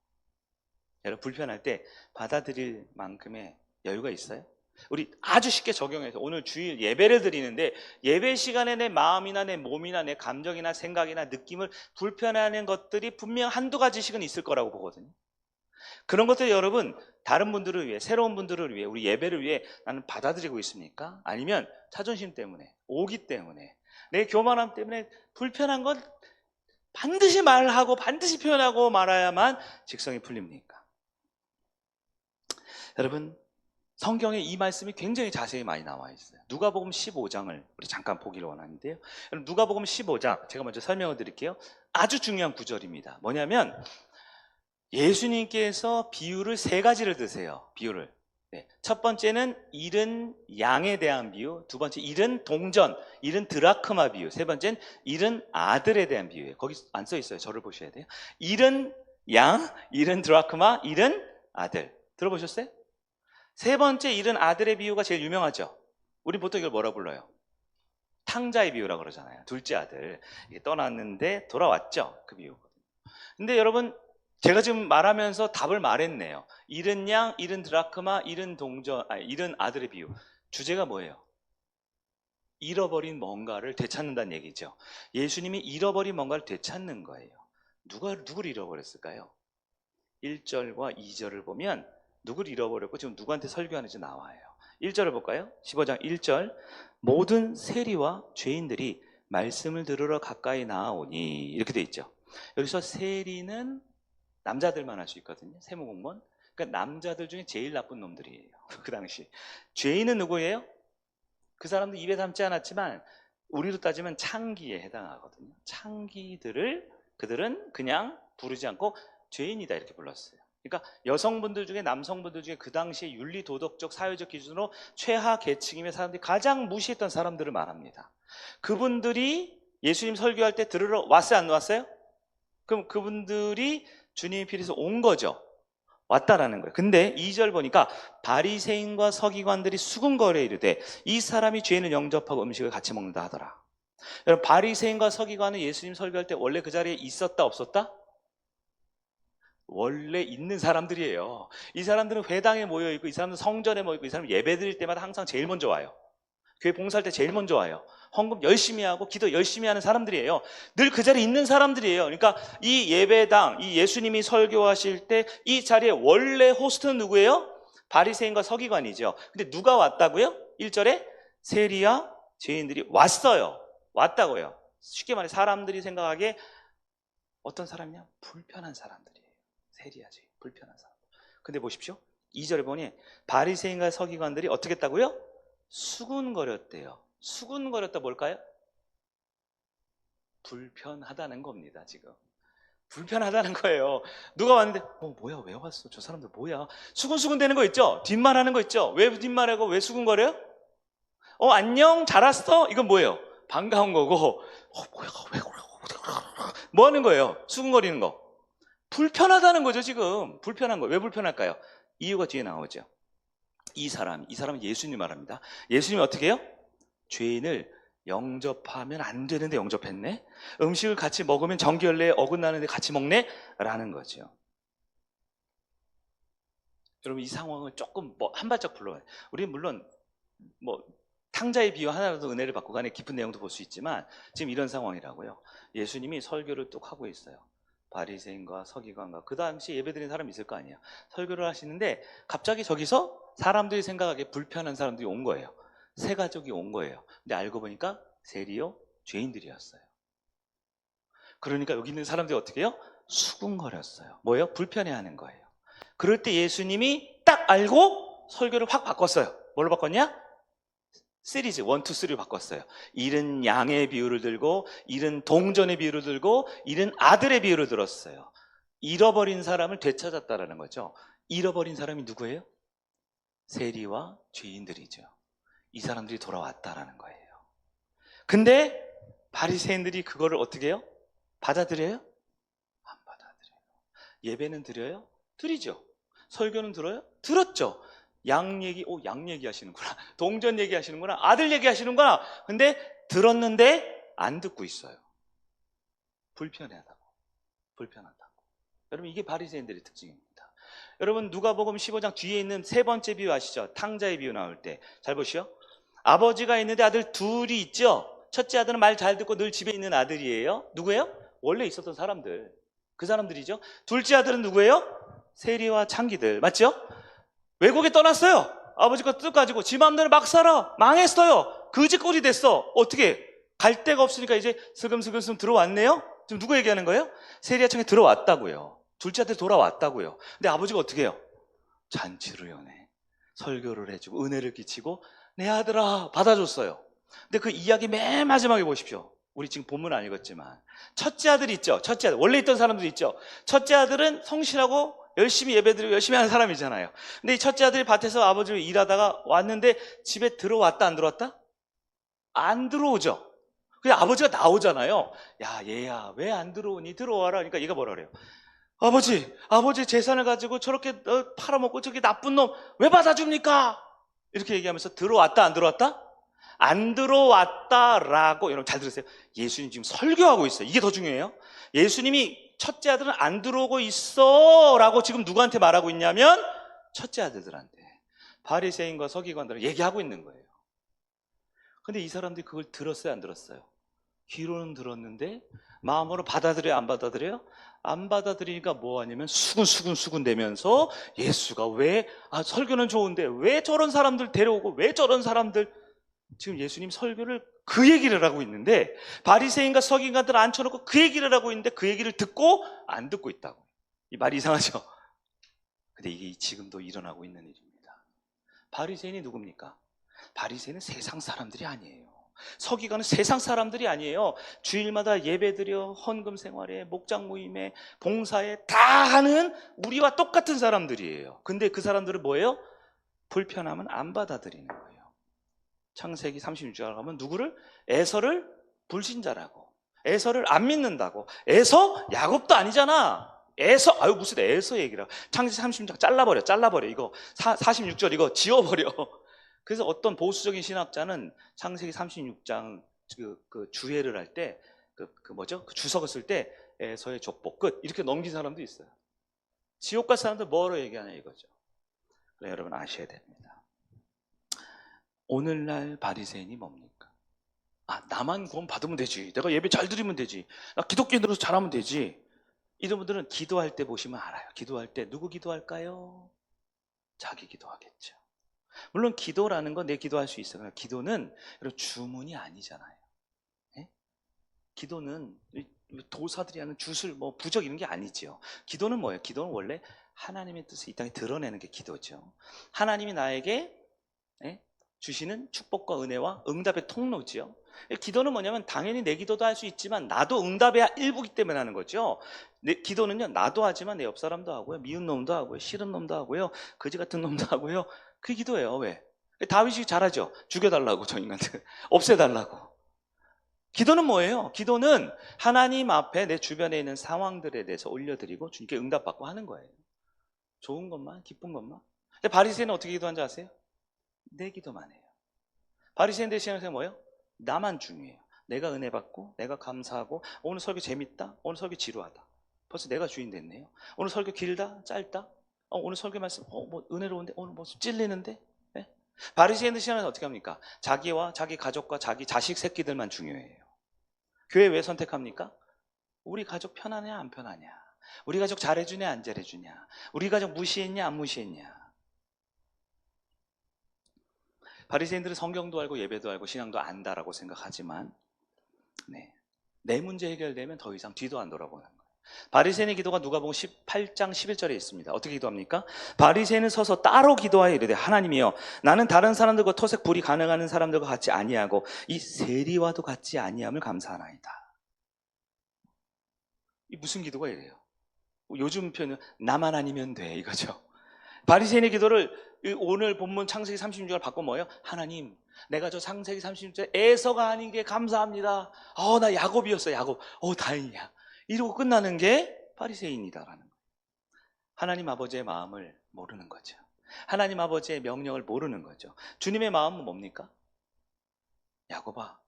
여러분, 불편할 때 받아들일 만큼의 여유가 있어요? 우리 아주 쉽게 적용해서 오늘 주일 예배를 드리는데, 예배 시간에 내 마음이나 내 몸이나 내 감정이나 생각이나 느낌을 불편해하는 것들이 분명 한두 가지씩은 있을 거라고 보거든요. 그런 것들 여러분, 다른 분들을 위해, 새로운 분들을 위해, 우리 예배를 위해 나는 받아들이고 있습니까? 아니면 자존심 때문에, 오기 때문에, 내 교만함 때문에 불편한 건 반드시 말하고 반드시 표현하고 말아야만 직성이 풀립니까? 여러분, 성경에 이 말씀이 굉장히 자세히 많이 나와 있어요. 누가복음 15장을 우리 잠깐 보기를 원하는데요. 여러분, 누가복음 15장 제가 먼저 설명을 드릴게요. 아주 중요한 구절입니다. 뭐냐면 예수님께서 비유를 세 가지를 드세요. 비유를. 첫 번째는 잃은 양에 대한 비유, 두 번째 잃은 동전, 잃은 드라크마 비유, 세 번째는 잃은 아들에 대한 비유예요. 거기 안 써 있어요. 저를 보셔야 돼요. 잃은 양, 잃은 드라크마, 잃은 아들. 들어보셨어요? 세 번째 잃은 아들의 비유가 제일 유명하죠. 우리 보통 이걸 뭐라 불러요? 탕자의 비유라고 그러잖아요. 둘째 아들 떠났는데 돌아왔죠. 그 비유거든요. 근데 여러분, 제가 지금 말하면서 답을 말했네요. 잃은 양, 잃은 드라크마, 잃은 동전, 잃은 아들의 비유. 주제가 뭐예요? 잃어버린 뭔가를 되찾는다는 얘기죠. 예수님이 잃어버린 뭔가를 되찾는 거예요. 누구를 잃어버렸을까요? 1절과 2절을 보면 누구를 잃어버렸고 지금 누구한테 설교하는지 나와요. 1절을 볼까요? 15장 1절. 모든 세리와 죄인들이 말씀을 들으러 가까이 나아오니, 이렇게 돼 있죠. 여기서 세리는 남자들만 할 수 있거든요. 세무공무원. 그러니까 남자들 중에 제일 나쁜 놈들이에요. 그 당시. 죄인은 누구예요? 그 사람도 입에 담지 않았지만 우리로 따지면 창기에 해당하거든요. 창기들을 그들은 그냥 부르지 않고 죄인이다 이렇게 불렀어요. 그러니까 여성분들 중에, 남성분들 중에 그 당시에 윤리 도덕적 사회적 기준으로 최하 계층이며 사람들이 가장 무시했던 사람들을 말합니다. 그분들이 예수님 설교할 때 들으러 왔어요, 안 왔어요? 그럼 그분들이 주님의 필에서 온 거죠. 왔다라는 거예요. 근데 2절 보니까 바리새인과 서기관들이 수군거려 이르되 이 사람이 죄인을 영접하고 음식을 같이 먹는다 하더라. 여러분, 바리새인과 서기관은 예수님 설교할 때 원래 그 자리에 있었다 없었다? 원래 있는 사람들이에요. 이 사람들은 회당에 모여있고, 이 사람들은 성전에 모여있고, 이 사람은 예배 드릴 때마다 항상 제일 먼저 와요. 교회 봉사할 때 제일 먼저 와요. 헌금 열심히 하고 기도 열심히 하는 사람들이에요. 늘 그 자리에 있는 사람들이에요. 그러니까 이 예배당, 이 예수님이 설교하실 때 이 자리에 원래 호스트는 누구예요? 바리새인과 서기관이죠. 근데 누가 왔다고요? 1절에 세리와 죄인들이 왔어요. 왔다고요. 쉽게 말해 사람들이 생각하기에 어떤 사람이냐? 불편한 사람들이에요. 세리야지, 불편한 사람. 근데 보십시오. 2절에 보니 바리새인과 서기관들이 어떻게 했다고요? 수군거렸대요. 수군거렸다 뭘까요? 불편하다는 겁니다. 지금 불편하다는 거예요. 누가 왔는데 뭐야, 왜 왔어? 저 사람들 뭐야? 수군수군 되는 거 있죠? 뒷말하는 거 있죠? 왜 뒷말하고 왜 수군거려요? 안녕, 잘 왔어? 이건 뭐예요? 반가운 거고. 뭐야, 왜 그래? 뭐 하는 거예요? 수군거리는 거. 불편하다는 거죠. 지금 불편한 거예요. 왜 불편할까요? 이유가 뒤에 나오죠. 이 사람은 예수님 말합니다. 예수님이 어떻게 해요? 죄인을 영접하면 안 되는데 영접했네? 음식을 같이 먹으면 정결례에 어긋나는데 같이 먹네? 라는 거죠. 여러분, 이 상황을 조금 한 발짝 불러요. 우리는 물론 탕자의 비유 하나라도 은혜를 받고 간에 깊은 내용도 볼 수 있지만 지금 이런 상황이라고요. 예수님이 설교를 뚝 하고 있어요. 바리새인과 서기관과 그 당시 예배드리는 사람이 있을 거 아니에요. 설교를 하시는데 갑자기 저기서 사람들이 생각하기에 불편한 사람들이 온 거예요. 세 가족이 온 거예요. 근데 알고 보니까 세리요, 죄인들이었어요. 그러니까 여기 있는 사람들이 어떻게 해요? 수군거렸어요. 뭐예요? 불편해하는 거예요. 그럴 때 예수님이 딱 알고 설교를 확 바꿨어요. 뭘로 바꿨냐? 시리즈 1, 2, 3로 바꿨어요. 잃은 양의 비유를 들고, 잃은 동전의 비유를 들고, 잃은 아들의 비유를 들었어요. 잃어버린 사람을 되찾았다라는 거죠. 잃어버린 사람이 누구예요? 세리와 죄인들이죠. 이 사람들이 돌아왔다라는 거예요. 근데 바리새인들이 그거를 어떻게 해요? 받아들여요? 안 받아들여요. 예배는 드려요? 드리죠. 설교는 들어요? 들었죠. 양 얘기 하시는구나. 동전 얘기 하시는구나. 아들 얘기 하시는구나. 근데 들었는데 안 듣고 있어요. 불편하다고. 여러분, 이게 바리새인들의 특징입니다. 여러분, 누가복음 15장 뒤에 있는 세 번째 비유 아시죠? 탕자의 비유 나올 때. 잘 보시오. 아버지가 있는데 아들 둘이 있죠? 첫째 아들은 말 잘 듣고 늘 집에 있는 아들이에요. 누구예요? 원래 있었던 사람들. 그 사람들이죠. 둘째 아들은 누구예요? 세리와 창기들. 맞죠? 외국에 떠났어요. 아버지가 뜻 가지고 지 마음대로 막 살아. 망했어요. 거지꼴이 됐어. 어떻게? 갈 데가 없으니까 이제 슬금슬금 들어왔네요. 지금 누구 얘기하는 거예요? 세리와 창기 들어왔다고요. 둘째 아들 돌아왔다고요. 근데 아버지가 어떻게 해요? 잔치를 연해. 설교를 해주고 은혜를 끼치고 내 아들아 받아줬어요. 근데 그 이야기 맨 마지막에 보십시오. 우리 지금 본문 안 읽었지만 첫째 아들 있죠. 첫째 아들 원래 있던 사람들 있죠. 첫째 아들은 성실하고 열심히 예배드리고 열심히 하는 사람이잖아요. 근데 이 첫째 아들이 밭에서 아버지를 일하다가 왔는데 집에 들어왔다 안 들어왔다? 안 들어오죠. 그래 아버지가 나오잖아요. 야 얘야 왜 안 들어오니? 들어와라. 그러니까 얘가 뭐라 그래요? 아버지 재산을 가지고 저렇게 팔아먹고 저렇게 나쁜 놈 왜 받아줍니까? 이렇게 얘기하면서 들어왔다 안 들어왔다? 안 들어왔다라고. 여러분 잘 들으세요. 예수님 지금 설교하고 있어요. 이게 더 중요해요. 예수님이 첫째 아들은 안 들어오고 있어 라고 지금 누구한테 말하고 있냐면 첫째 아들들한테, 바리새인과 서기관들은 얘기하고 있는 거예요. 근데 이 사람들이 그걸 들었어요 안 들었어요? 귀로는 들었는데 마음으로 받아들여요 안 받아들여요? 안 받아들이니까 뭐 하냐면 수군 대면서 예수가 왜 설교는 좋은데 왜 저런 사람들 데려오고 왜 저런 사람들. 지금 예수님 설교를 그 얘기를 하고 있는데 바리새인과 서기관들 앉혀놓고 그 얘기를 하고 있는데 그 얘기를 듣고 안 듣고 있다고. 이 말이 이상하죠? 근데 이게 지금도 일어나고 있는 일입니다. 바리새인이 누굽니까? 바리새인은 세상 사람들이 아니에요. 서기관은 세상 사람들이 아니에요. 주일마다 예배드려 헌금 생활에 목장 모임에 봉사에 다 하는 우리와 똑같은 사람들이에요. 근데 그 사람들은 뭐예요? 불편하면 안 받아들이는 거예요. 창세기 36장 가면 누구를? 에서를 불신자라고, 에서를 안 믿는다고. 에서? 야곱도 아니잖아. 에서, 무슨 에서 얘기라. 창세기 36장 잘라버려. 이거 46절 이거 지워버려. 그래서 어떤 보수적인 신학자는 창세기 36장 그 주해를 할 때 그 주석을 쓸 때 에서의 족보 끝 이렇게 넘긴 사람도 있어요. 지옥 갈 사람들 뭐로 얘기하냐 이거죠. 그래, 여러분 아셔야 됩니다. 오늘날 바리새인이 뭡니까? 나만 구원 받으면 되지. 내가 예배 잘 드리면 되지. 나 기독교인으로서 잘하면 되지. 이런 분들은 기도할 때 보시면 알아요. 기도할 때 누구 기도할까요? 자기 기도하겠죠. 물론 기도라는 건 내 기도할 수 있어요. 기도는 주문이 아니잖아요. 네? 기도는 도사들이 하는 주술, 부적 이런 게 아니지요. 기도는 뭐예요? 기도는 원래 하나님의 뜻을 이 땅에 드러내는 게 기도죠. 하나님이 나에게 주시는 축복과 은혜와 응답의 통로지요. 기도는 뭐냐면 당연히 내 기도도 할 수 있지만 나도 응답의 일부기 때문에 하는 거죠. 기도는요 나도 하지만 내 옆 사람도 하고요, 미운 놈도 하고요, 싫은 놈도 하고요, 거지 같은 놈도 하고요. 그 기도예요. 왜? 다윗이 잘하죠. 죽여달라고, 저 인간들 없애달라고. 기도는 뭐예요? 기도는 하나님 앞에 내 주변에 있는 상황들에 대해서 올려드리고 주님께 응답받고 하는 거예요. 좋은 것만, 기쁜 것만. 근데 바리새인은 어떻게 기도하는 줄 아세요? 내 기도만 해요. 바리새인들 신앙생활 뭐예요? 나만 중요해요. 내가 은혜 받고 내가 감사하고 오늘 설교 재밌다, 오늘 설교 지루하다, 벌써 내가 주인 됐네요. 오늘 설교 길다, 짧다, 오늘 설교 말씀 은혜로운데, 오늘 찔리는데. 네? 바리새인들 신앙은 어떻게 합니까? 자기와 자기 가족과 자기 자식 새끼들만 중요해요. 교회 왜 선택합니까? 우리 가족 편하냐 안 편하냐, 우리 가족 잘해주냐 안 잘해주냐, 우리 가족 무시했냐 안 무시했냐. 바리새인들은 성경도 알고 예배도 알고 신앙도 안다라고 생각하지만 내 문제 해결되면 더 이상 뒤도 안 돌아보는 거예요. 바리새인의 기도가 누가복음 18장 11절에 있습니다. 어떻게 기도합니까? 바리새인은 서서 따로 기도하여 이르되 하나님이여, 나는 다른 사람들과 토색 불이 가능한 사람들과 같이 아니하고 이 세리와도 같이 아니함을 감사하나이다. 이 무슨 기도가 이래요? 요즘 표현은 나만 아니면 돼 이거죠. 바리새인의 기도를 오늘 본문 창세기 36절을 바꿔 뭐예요? 하나님, 내가 저 창세기 36절 에서가 아닌 게 감사합니다. 나 야곱이었어, 야곱. 다행이야. 이러고 끝나는 게 바리새인이다라는 거예요. 하나님 아버지의 마음을 모르는 거죠. 하나님 아버지의 명령을 모르는 거죠. 주님의 마음은 뭡니까? 야곱아,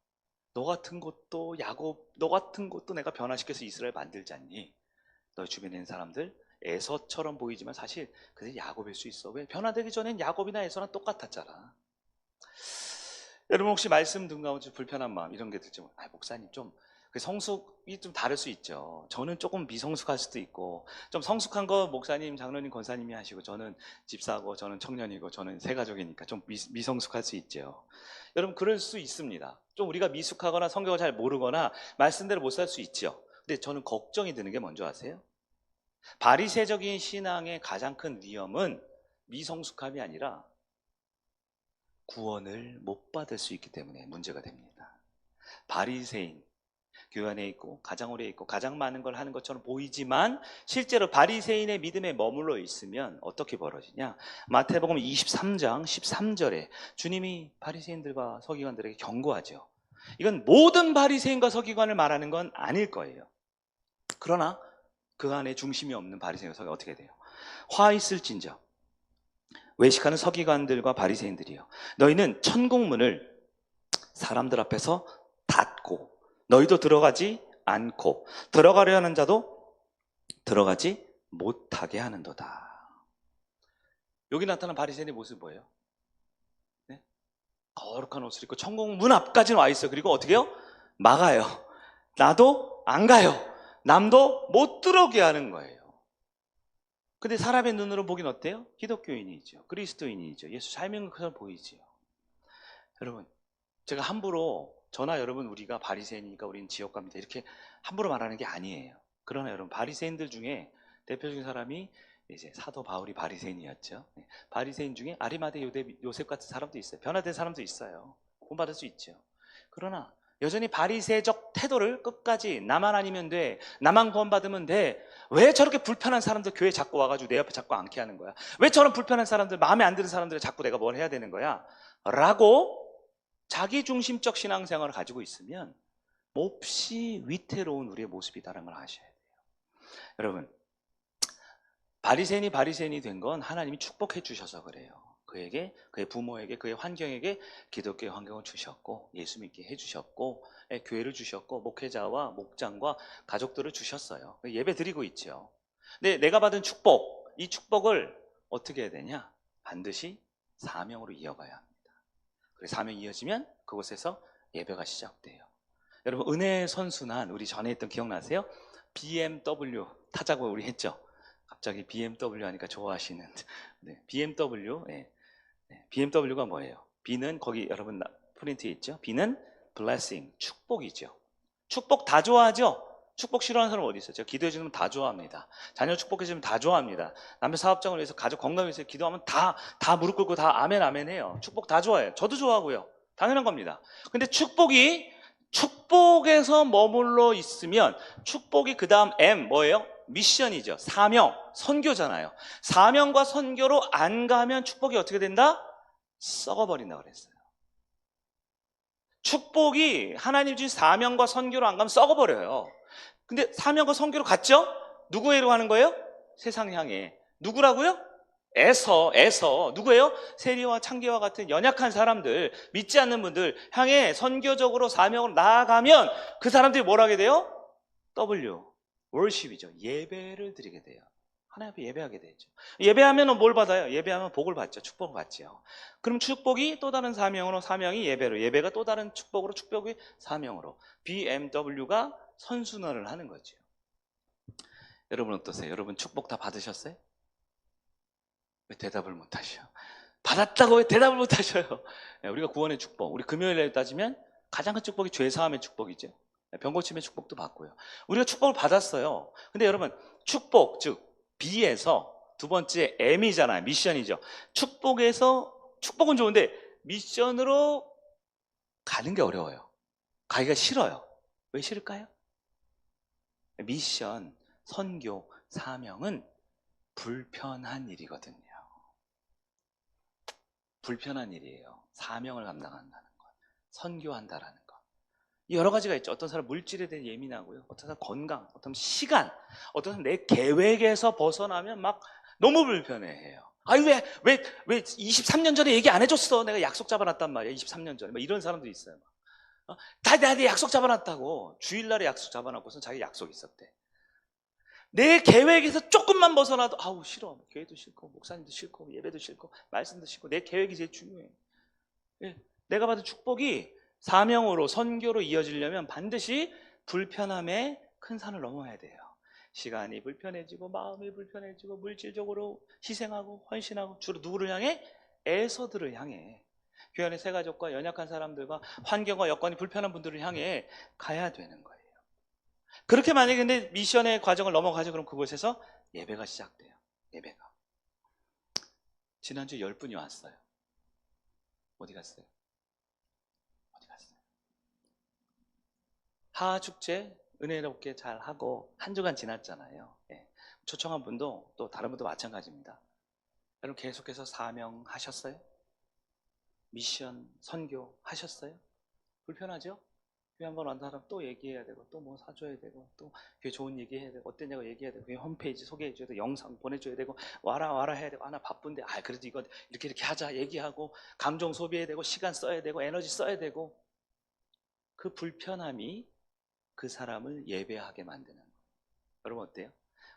너 같은 것도 너 같은 것도 내가 변화시켜서 이스라엘 만들지 않니? 너희 주변에 있는 사람들 에서처럼 보이지만 사실 그게 야곱일 수 있어. 왜? 변화되기 전엔 야곱이나 에서랑 똑같았잖아. 여러분 혹시 말씀 듣는 가운데 불편한 마음 이런 게 들지? 목사님 좀 성숙이 좀 다를 수 있죠. 저는 조금 미성숙할 수도 있고, 좀 성숙한 거 목사님, 장로님, 권사님이 하시고, 저는 집사고, 저는 청년이고, 저는 새가족이니까 좀 미성숙할 수 있죠. 여러분 그럴 수 있습니다. 좀 우리가 미숙하거나 성경을 잘 모르거나 말씀대로 못 살 수 있죠. 근데 저는 걱정이 드는 게 뭔지 아세요? 바리새적인 신앙의 가장 큰 위험은 미성숙함이 아니라 구원을 못 받을 수 있기 때문에 문제가 됩니다. 바리새인, 교회 안에 있고 가장 오래 있고 가장 많은 걸 하는 것처럼 보이지만 실제로 바리새인의 믿음에 머물러 있으면 어떻게 벌어지냐? 마태복음 23장 13절에 주님이 바리새인들과 서기관들에게 경고하죠. 이건 모든 바리새인과 서기관을 말하는 건 아닐 거예요. 그러나 그 안에 중심이 없는 바리새인과 서기관 어떻게 돼요? 화 있을진저 외식하는 서기관들과 바리새인들이요, 너희는 천국문을 사람들 앞에서 닫고 너희도 들어가지 않고 들어가려 하는 자도 들어가지 못하게 하는도다. 여기 나타난 바리새인의 모습이 뭐예요? 네? 거룩한 옷을 입고 천국 문 앞까지는 와 있어요. 그리고 어떻게 해요? 막아요. 나도 안 가요. 남도 못 들어오게 하는 거예요. 근데 사람의 눈으로 보긴 어때요? 기독교인이죠. 그리스도인이죠. 예수 잘 믿는 것처럼 보이지요. 여러분, 제가 함부로 저나 여러분 우리가 바리새인이니까 우리는 지옥 갑니다 이렇게 함부로 말하는 게 아니에요. 그러나 여러분 바리새인들 중에 대표적인 사람이 이제 사도 바울이 바리새인이었죠. 바리새인 중에 아리마대 요셉 같은 사람도 있어요. 변화된 사람도 있어요. 구원받을 수 있죠. 그러나 여전히 바리새적 태도를 끝까지 나만 아니면 돼, 나만 구원받으면 돼, 왜 저렇게 불편한 사람들 교회 자꾸 와가지고 내 옆에 자꾸 앉게 하는 거야? 왜 저런 불편한 사람들, 마음에 안 드는 사람들 자꾸 내가 뭘 해야 되는 거야? 라고 자기중심적 신앙생활을 가지고 있으면 몹시 위태로운 우리의 모습이다라는 걸 아셔야 돼요. 여러분, 바리새인이 된 건 하나님이 축복해 주셔서 그래요. 그에게, 그의 부모에게, 그의 환경에게 기독교의 환경을 주셨고 예수 믿게 해주셨고 교회를 주셨고 목회자와 목장과 가족들을 주셨어요. 예배 드리고 있죠. 근데 내가 받은 축복, 이 축복을 어떻게 해야 되냐? 반드시 사명으로 이어가야 합니다. 사명이 이어지면 그곳에서 예배가 시작돼요. 여러분 은혜의 선순환 우리 전에 했던 기억나세요? BMW 타자고 우리 했죠. 갑자기 BMW 하니까 좋아하시는 BMW. BMW가 뭐예요? B는 거기 여러분 프린트에 있죠. B는 blessing, 축복이죠. 축복 다 좋아하죠? 축복 싫어하는 사람 어디 있어요? 제가 기도해 주면 다 좋아합니다. 자녀 축복해 주면 다 좋아합니다. 남편 사업장을 위해서 가족 건강을 위해서 기도하면 다 무릎 꿇고 다 아멘 아멘 해요. 축복 다 좋아해요. 저도 좋아하고요. 당연한 겁니다. 근데 축복에서 머물러 있으면 축복이 그 다음 M 뭐예요? 미션이죠. 사명, 선교잖아요. 사명과 선교로 안 가면 축복이 어떻게 된다? 썩어버린다고 그랬어요. 축복이 하나님 주신 사명과 선교로 안 가면 썩어버려요. 근데 사명과 선교로 갔죠? 누구에로 가는 거예요? 세상 향해. 누구라고요? 에서 누구예요? 세리와 창기와 같은 연약한 사람들, 믿지 않는 분들 향해 선교적으로 사명으로 나아가면 그 사람들이 뭘 하게 돼요? W, worship이죠. 예배를 드리게 돼요. 하나님 앞에 예배하게 되죠. 예배하면 뭘 받아요? 예배하면 복을 받죠. 축복을 받죠. 그럼 축복이 또 다른 사명으로, 사명이 예배로, 예배가 또 다른 축복으로, 축복이 사명으로, BMW가 선순환을 하는 거죠. 여러분 어떠세요? 여러분 축복 다 받으셨어요? 왜 대답을 못 하셔? 받았다고 왜 대답을 못 하셔요? 우리가 구원의 축복, 우리 금요일에 따지면 가장 큰 축복이 죄사함의 축복이죠. 병고침의 축복도 받고요. 우리가 축복을 받았어요. 근데 여러분 축복, 즉 B에서 두 번째 M이잖아요. 미션이죠. 축복은 좋은데 미션으로 가는 게 어려워요. 가기가 싫어요. 왜 싫을까요? 미션, 선교, 사명은 불편한 일이거든요. 불편한 일이에요. 사명을 감당한다는 것, 선교한다라는 것. 여러 가지가 있죠. 어떤 사람 물질에 대해 예민하고요. 어떤 사람 건강, 어떤 시간, 어떤 사람 내 계획에서 벗어나면 막 너무 불편해해요. 아니 왜 23년 전에 얘기 안 해줬어? 내가 약속 잡아놨단 말이야. 23년 전에. 막 이런 사람도 있어요. 다 나한테 약속 잡아놨다고. 주일날에 약속 잡아놨고서 자기 약속 있었대. 내 계획에서 조금만 벗어나도 아우 싫어. 교회도 싫고 목사님도 싫고 예배도 싫고 말씀도 싫고 내 계획이 제일 중요해. 예, 내가 받은 축복이 사명으로 선교로 이어지려면 반드시 불편함에 큰 산을 넘어야 돼요. 시간이 불편해지고 마음이 불편해지고 물질적으로 희생하고 헌신하고 주로 누구를 향해? 에서들을 향해. 교회 안에 새 가족과 연약한 사람들과 환경과 여건이 불편한 분들을 향해 가야 되는 거예요. 그렇게 만약에 근데 미션의 과정을 넘어가죠. 그럼 그곳에서 예배가 시작돼요. 예배가. 지난주 10분이 왔어요. 어디 갔어요? 어디 갔어요? 하하축제 은혜롭게 잘 하고 한 주간 지났잖아요. 예. 초청한 분도 또 다른 분도 마찬가지입니다. 여러분 계속해서 사명하셨어요? 미션, 선교 하셨어요? 불편하죠? 교회 한번 온 사람 또 얘기해야 되고 또 뭐 사줘야 되고 또 교회 좋은 얘기해야 되고 어땠냐고 얘기해야 되고 교회 홈페이지 소개해줘야 되고 영상 보내줘야 되고 와라 해야 되고 나 바쁜데 그래도 이거 이렇게 하자 얘기하고 감정 소비해야 되고 시간 써야 되고 에너지 써야 되고 그 불편함이 그 사람을 예배하게 만드는 거예요. 여러분 어때요?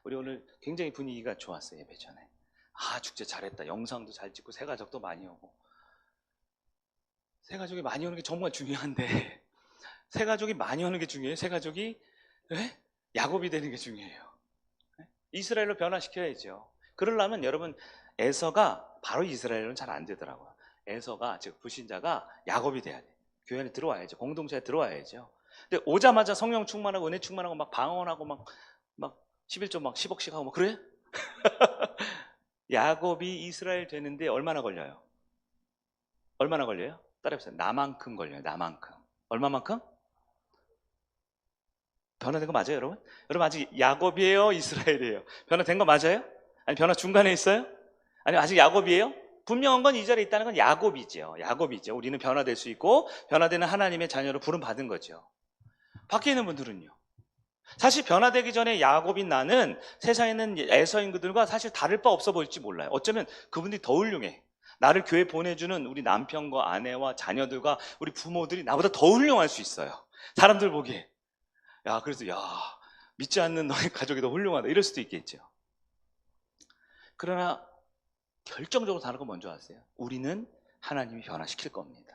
우리 오늘 굉장히 분위기가 좋았어요. 예배 전에 축제 잘했다. 영상도 잘 찍고 새가족도 많이 오고 새가족이 많이 오는 게 정말 중요한데 새가족이 많이 오는 게 중요해요? 새가족이 야곱이 되는 게 중요해요. 이스라엘로 변화시켜야죠. 그러려면 여러분 에서가 바로 이스라엘로는 잘 안 되더라고요. 에서가 즉 불신자가 야곱이 돼야 돼요. 교회 안에 들어와야죠. 공동체에 들어와야죠. 근데 오자마자 성령 충만하고 은혜 충만하고 막 방언하고 막 11조 막 10억씩 하고 막 그래? 야곱이 이스라엘 되는데 얼마나 걸려요? 얼마나 걸려요? 따라해보세요. 나만큼 걸려요. 나만큼. 얼마만큼? 변화된 거 맞아요, 여러분? 여러분 아직 야곱이에요, 이스라엘이에요? 변화된 거 맞아요? 아니 변화 중간에 있어요? 아니 아직 야곱이에요? 분명한 건 이 자리에 있다는 건 야곱이죠. 야곱이죠. 우리는 변화될 수 있고 변화되는 하나님의 자녀로 부름 받은 거죠. 밖에 있는 분들은요. 사실 변화되기 전에 야곱인 나는 세상에 있는 에서인들과 사실 다를 바 없어 보일지 몰라요. 어쩌면 그분들이 더 훌륭해. 나를 교회 보내주는 우리 남편과 아내와 자녀들과 우리 부모들이 나보다 더 훌륭할 수 있어요. 사람들 보기에. 그래서 믿지 않는 너의 가족이 더 훌륭하다 이럴 수도 있겠죠. 그러나 결정적으로 다른 건 먼저 아세요? 우리는 하나님이 변화시킬 겁니다.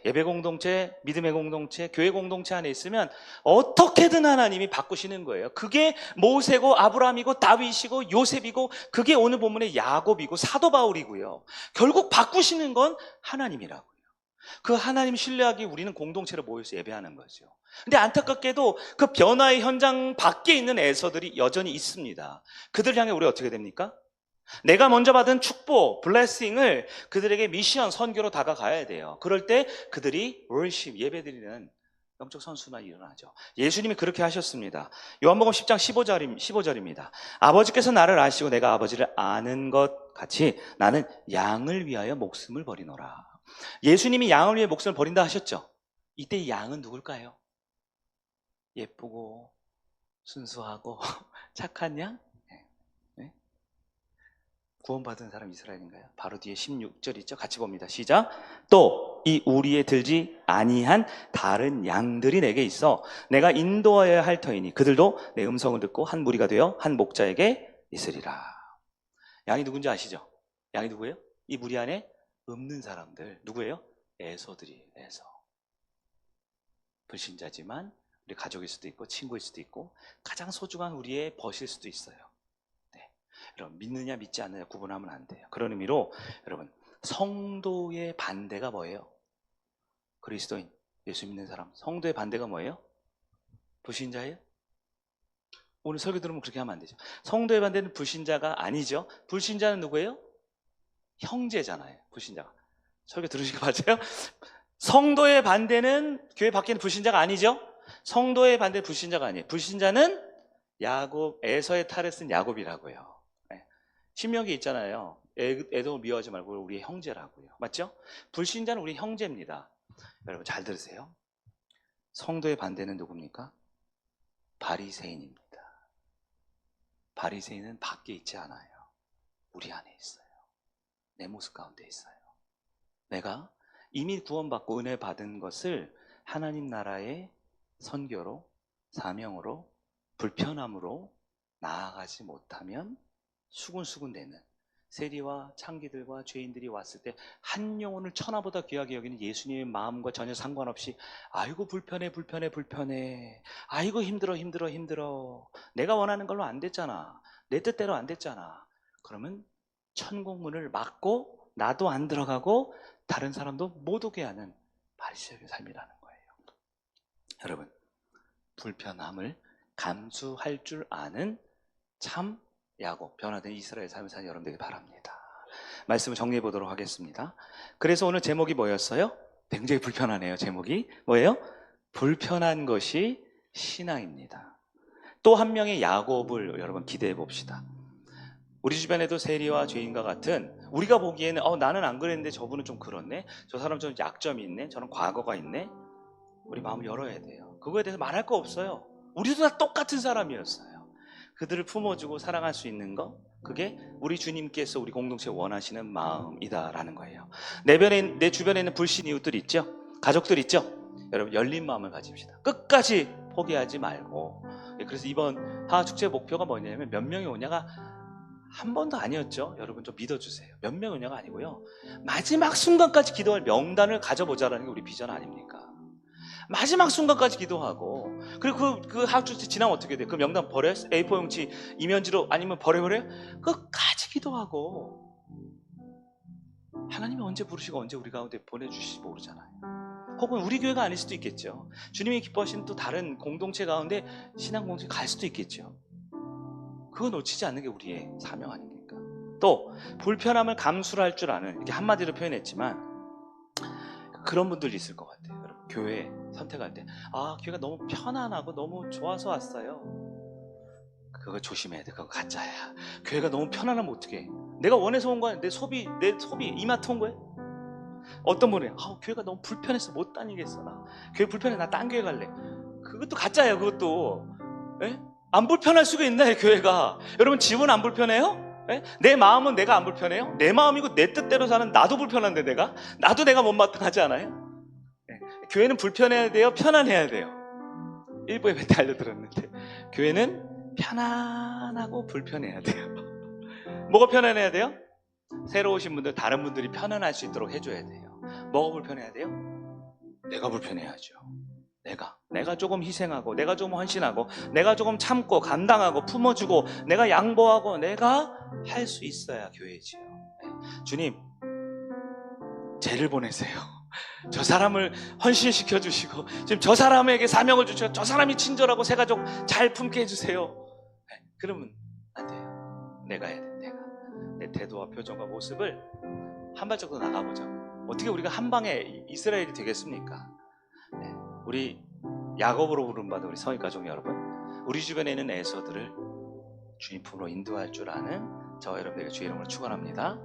예배 공동체, 믿음의 공동체, 교회 공동체 안에 있으면 어떻게든 하나님이 바꾸시는 거예요. 그게 모세고 아브라함이고 다윗이고 요셉이고 그게 오늘 본문의 야곱이고 사도 바울이고요. 결국 바꾸시는 건 하나님이라고요. 그 하나님 신뢰하기 우리는 공동체로 모여서 예배하는 거죠. 근데 안타깝게도 그 변화의 현장 밖에 있는 에서들이 여전히 있습니다. 그들 향해 우리 어떻게 됩니까? 내가 먼저 받은 축복, 블레싱을 그들에게 미션, 선교로 다가가야 돼요. 그럴 때 그들이 월십, 예배드리는 영적 선수만 일어나죠. 예수님이 그렇게 하셨습니다. 요한복음 10장 15절입니다. 아버지께서 나를 아시고 내가 아버지를 아는 것 같이 나는 양을 위하여 목숨을 버리노라. 예수님이 양을 위해 목숨을 버린다 하셨죠. 이때 이 양은 누굴까요? 예쁘고 순수하고 착한 양? 네? 구원받은 사람 이스라엘인가요? 바로 뒤에 16절 있죠? 같이 봅니다. 시작. 또 이 우리에 들지 아니한 다른 양들이 내게 있어 내가 인도하여야 할 터이니 그들도 내 음성을 듣고 한 무리가 되어 한 목자에게 있으리라. 양이 누군지 아시죠? 양이 누구예요? 이 무리 안에 없는 사람들 누구예요? 에서들이에요. 에서. 불신자지만 우리 가족일 수도 있고 친구일 수도 있고 가장 소중한 우리의 벗일 수도 있어요. 네. 여러분 믿느냐 믿지 않느냐 구분하면 안 돼요. 그런 의미로 여러분 성도의 반대가 뭐예요? 그리스도인, 예수 믿는 사람. 성도의 반대가 뭐예요? 불신자예요? 오늘 설교 들으면 그렇게 하면 안 되죠. 성도의 반대는 불신자가 아니죠. 불신자는 누구예요? 형제잖아요. 불신자가. 설교 들으신 거 맞아요? 성도의 반대는 교회 밖에는 불신자가 아니죠. 성도의 반대는 불신자가 아니에요. 불신자는 야곱, 에서의 탈을 쓴 야곱이라고요. 네. 신명기 있잖아요. 에돔을 미워하지 말고 우리의 형제라고요. 맞죠? 불신자는 우리 형제입니다. 여러분 잘 들으세요. 성도의 반대는 누굽니까? 바리새인입니다. 바리새인은 밖에 있지 않아요. 우리 안에 있어요. 내 모습 가운데 있어요. 내가 이미 구원받고 은혜 받은 것을 하나님 나라의 선교로, 사명으로, 불편함으로 나아가지 못하면 수군수군 되는, 세리와 창기들과 죄인들이 왔을 때 한 영혼을 천하보다 귀하게 여기는 예수님의 마음과 전혀 상관없이 아이고 불편해 불편해 불편해, 아이고 힘들어 힘들어 힘들어, 내가 원하는 걸로 안 됐잖아, 내 뜻대로 안 됐잖아, 그러면 천국 문을 막고 나도 안 들어가고 다른 사람도 못 오게 하는 바리새인의 삶이라는 거예요. 여러분, 불편함을 감수할 줄 아는 참 야곱, 변화된 이스라엘 삶을 사는 여러분들에게 바랍니다. 말씀을 정리해 보도록 하겠습니다. 그래서 오늘 제목이 뭐였어요? 굉장히 불편하네요. 제목이 뭐예요? 불편한 것이 신앙입니다. 또 한 명의 야곱을 여러분 기대해 봅시다. 우리 주변에도 세리와 죄인과 같은, 우리가 보기에는 나는 안 그랬는데 저분은 좀 그렇네, 저 사람 좀 약점이 있네, 저는 과거가 있네, 우리 마음을 열어야 돼요. 그거에 대해서 말할 거 없어요. 우리도 다 똑같은 사람이었어요. 그들을 품어주고 사랑할 수 있는 거, 그게 우리 주님께서 우리 공동체에 원하시는 마음이다라는 거예요. 내 주변에 있는 불신 이웃들 있죠? 가족들 있죠? 여러분, 열린 마음을 가집시다. 끝까지 포기하지 말고. 그래서 이번 하하축제 목표가 뭐냐면 몇 명이 오냐가 한 번도 아니었죠. 여러분 좀 믿어주세요. 몇 명이 오냐가 아니고요, 마지막 순간까지 기도할 명단을 가져보자라는 게 우리 비전 아닙니까? 마지막 순간까지 기도하고, 그리고 그 하학주제 지나면 어떻게 돼? 그 명단 버려요? A4 용지 이면지로 아니면 버려버려요? 끝까지 기도하고, 하나님이 언제 부르시고 언제 우리 가운데 보내주실지 모르잖아요. 혹은 우리 교회가 아닐 수도 있겠죠. 주님이 기뻐하시는 또 다른 공동체 가운데 신앙 공동체 갈 수도 있겠죠. 그거 놓치지 않는 게 우리의 사명 아닙니까? 또 불편함을 감수할 줄 아는, 이렇게 한마디로 표현했지만 그런 분들이 있을 것 같아요. 여러분, 교회 선택할 때 교회가 너무 편안하고 너무 좋아서 왔어요. 그거 조심해야 돼. 그거 가짜야. 교회가 너무 편안하면 어떡해? 내가 원해서 온 거야. 내 소비 이마트 온 거야? 어떤 분이 교회가 너무 불편해서 못 다니겠어. 나 교회 불편해, 나 딴 교회 갈래. 그것도 가짜예요. 그것도. 에? 안 불편할 수가 있나요, 교회가? 여러분, 집은 안 불편해요? 에? 내 마음은 내가 안 불편해요? 내 마음이고 내 뜻대로 사는 나도 불편한데, 나도 내가 못마땅하지 않아요? 교회는 불편해야 돼요? 편안해야 돼요? 일부 예배 때 알려드렸는데, 교회는 편안하고 불편해야 돼요. 뭐가 편안해야 돼요? 새로 오신 분들, 다른 분들이 편안할 수 있도록 해줘야 돼요. 뭐가 불편해야 돼요? 내가 불편해야죠. 내가 조금 희생하고, 내가 좀 헌신하고, 내가 조금 참고 감당하고 품어주고, 내가 양보하고, 내가 할 수 있어야 교회지요. 주님, 쟤를 보내세요. 저 사람을 헌신시켜 주시고, 지금 저 사람에게 사명을 주시고, 저 사람이 친절하고 새 가족 잘 품게 해주세요. 그러면 안 돼요. 내가 해야 돼. 내 태도와 표정과 모습을 한 발짝 더 나가보자. 어떻게 우리가 한 방에 이스라엘이 되겠습니까? 우리 야곱으로 부름받은 우리 성인 가족 여러분, 우리 주변에 있는 에서들을 주님 품으로 인도할 줄 아는 저 여러분에게 주의 이름으로 축원합니다.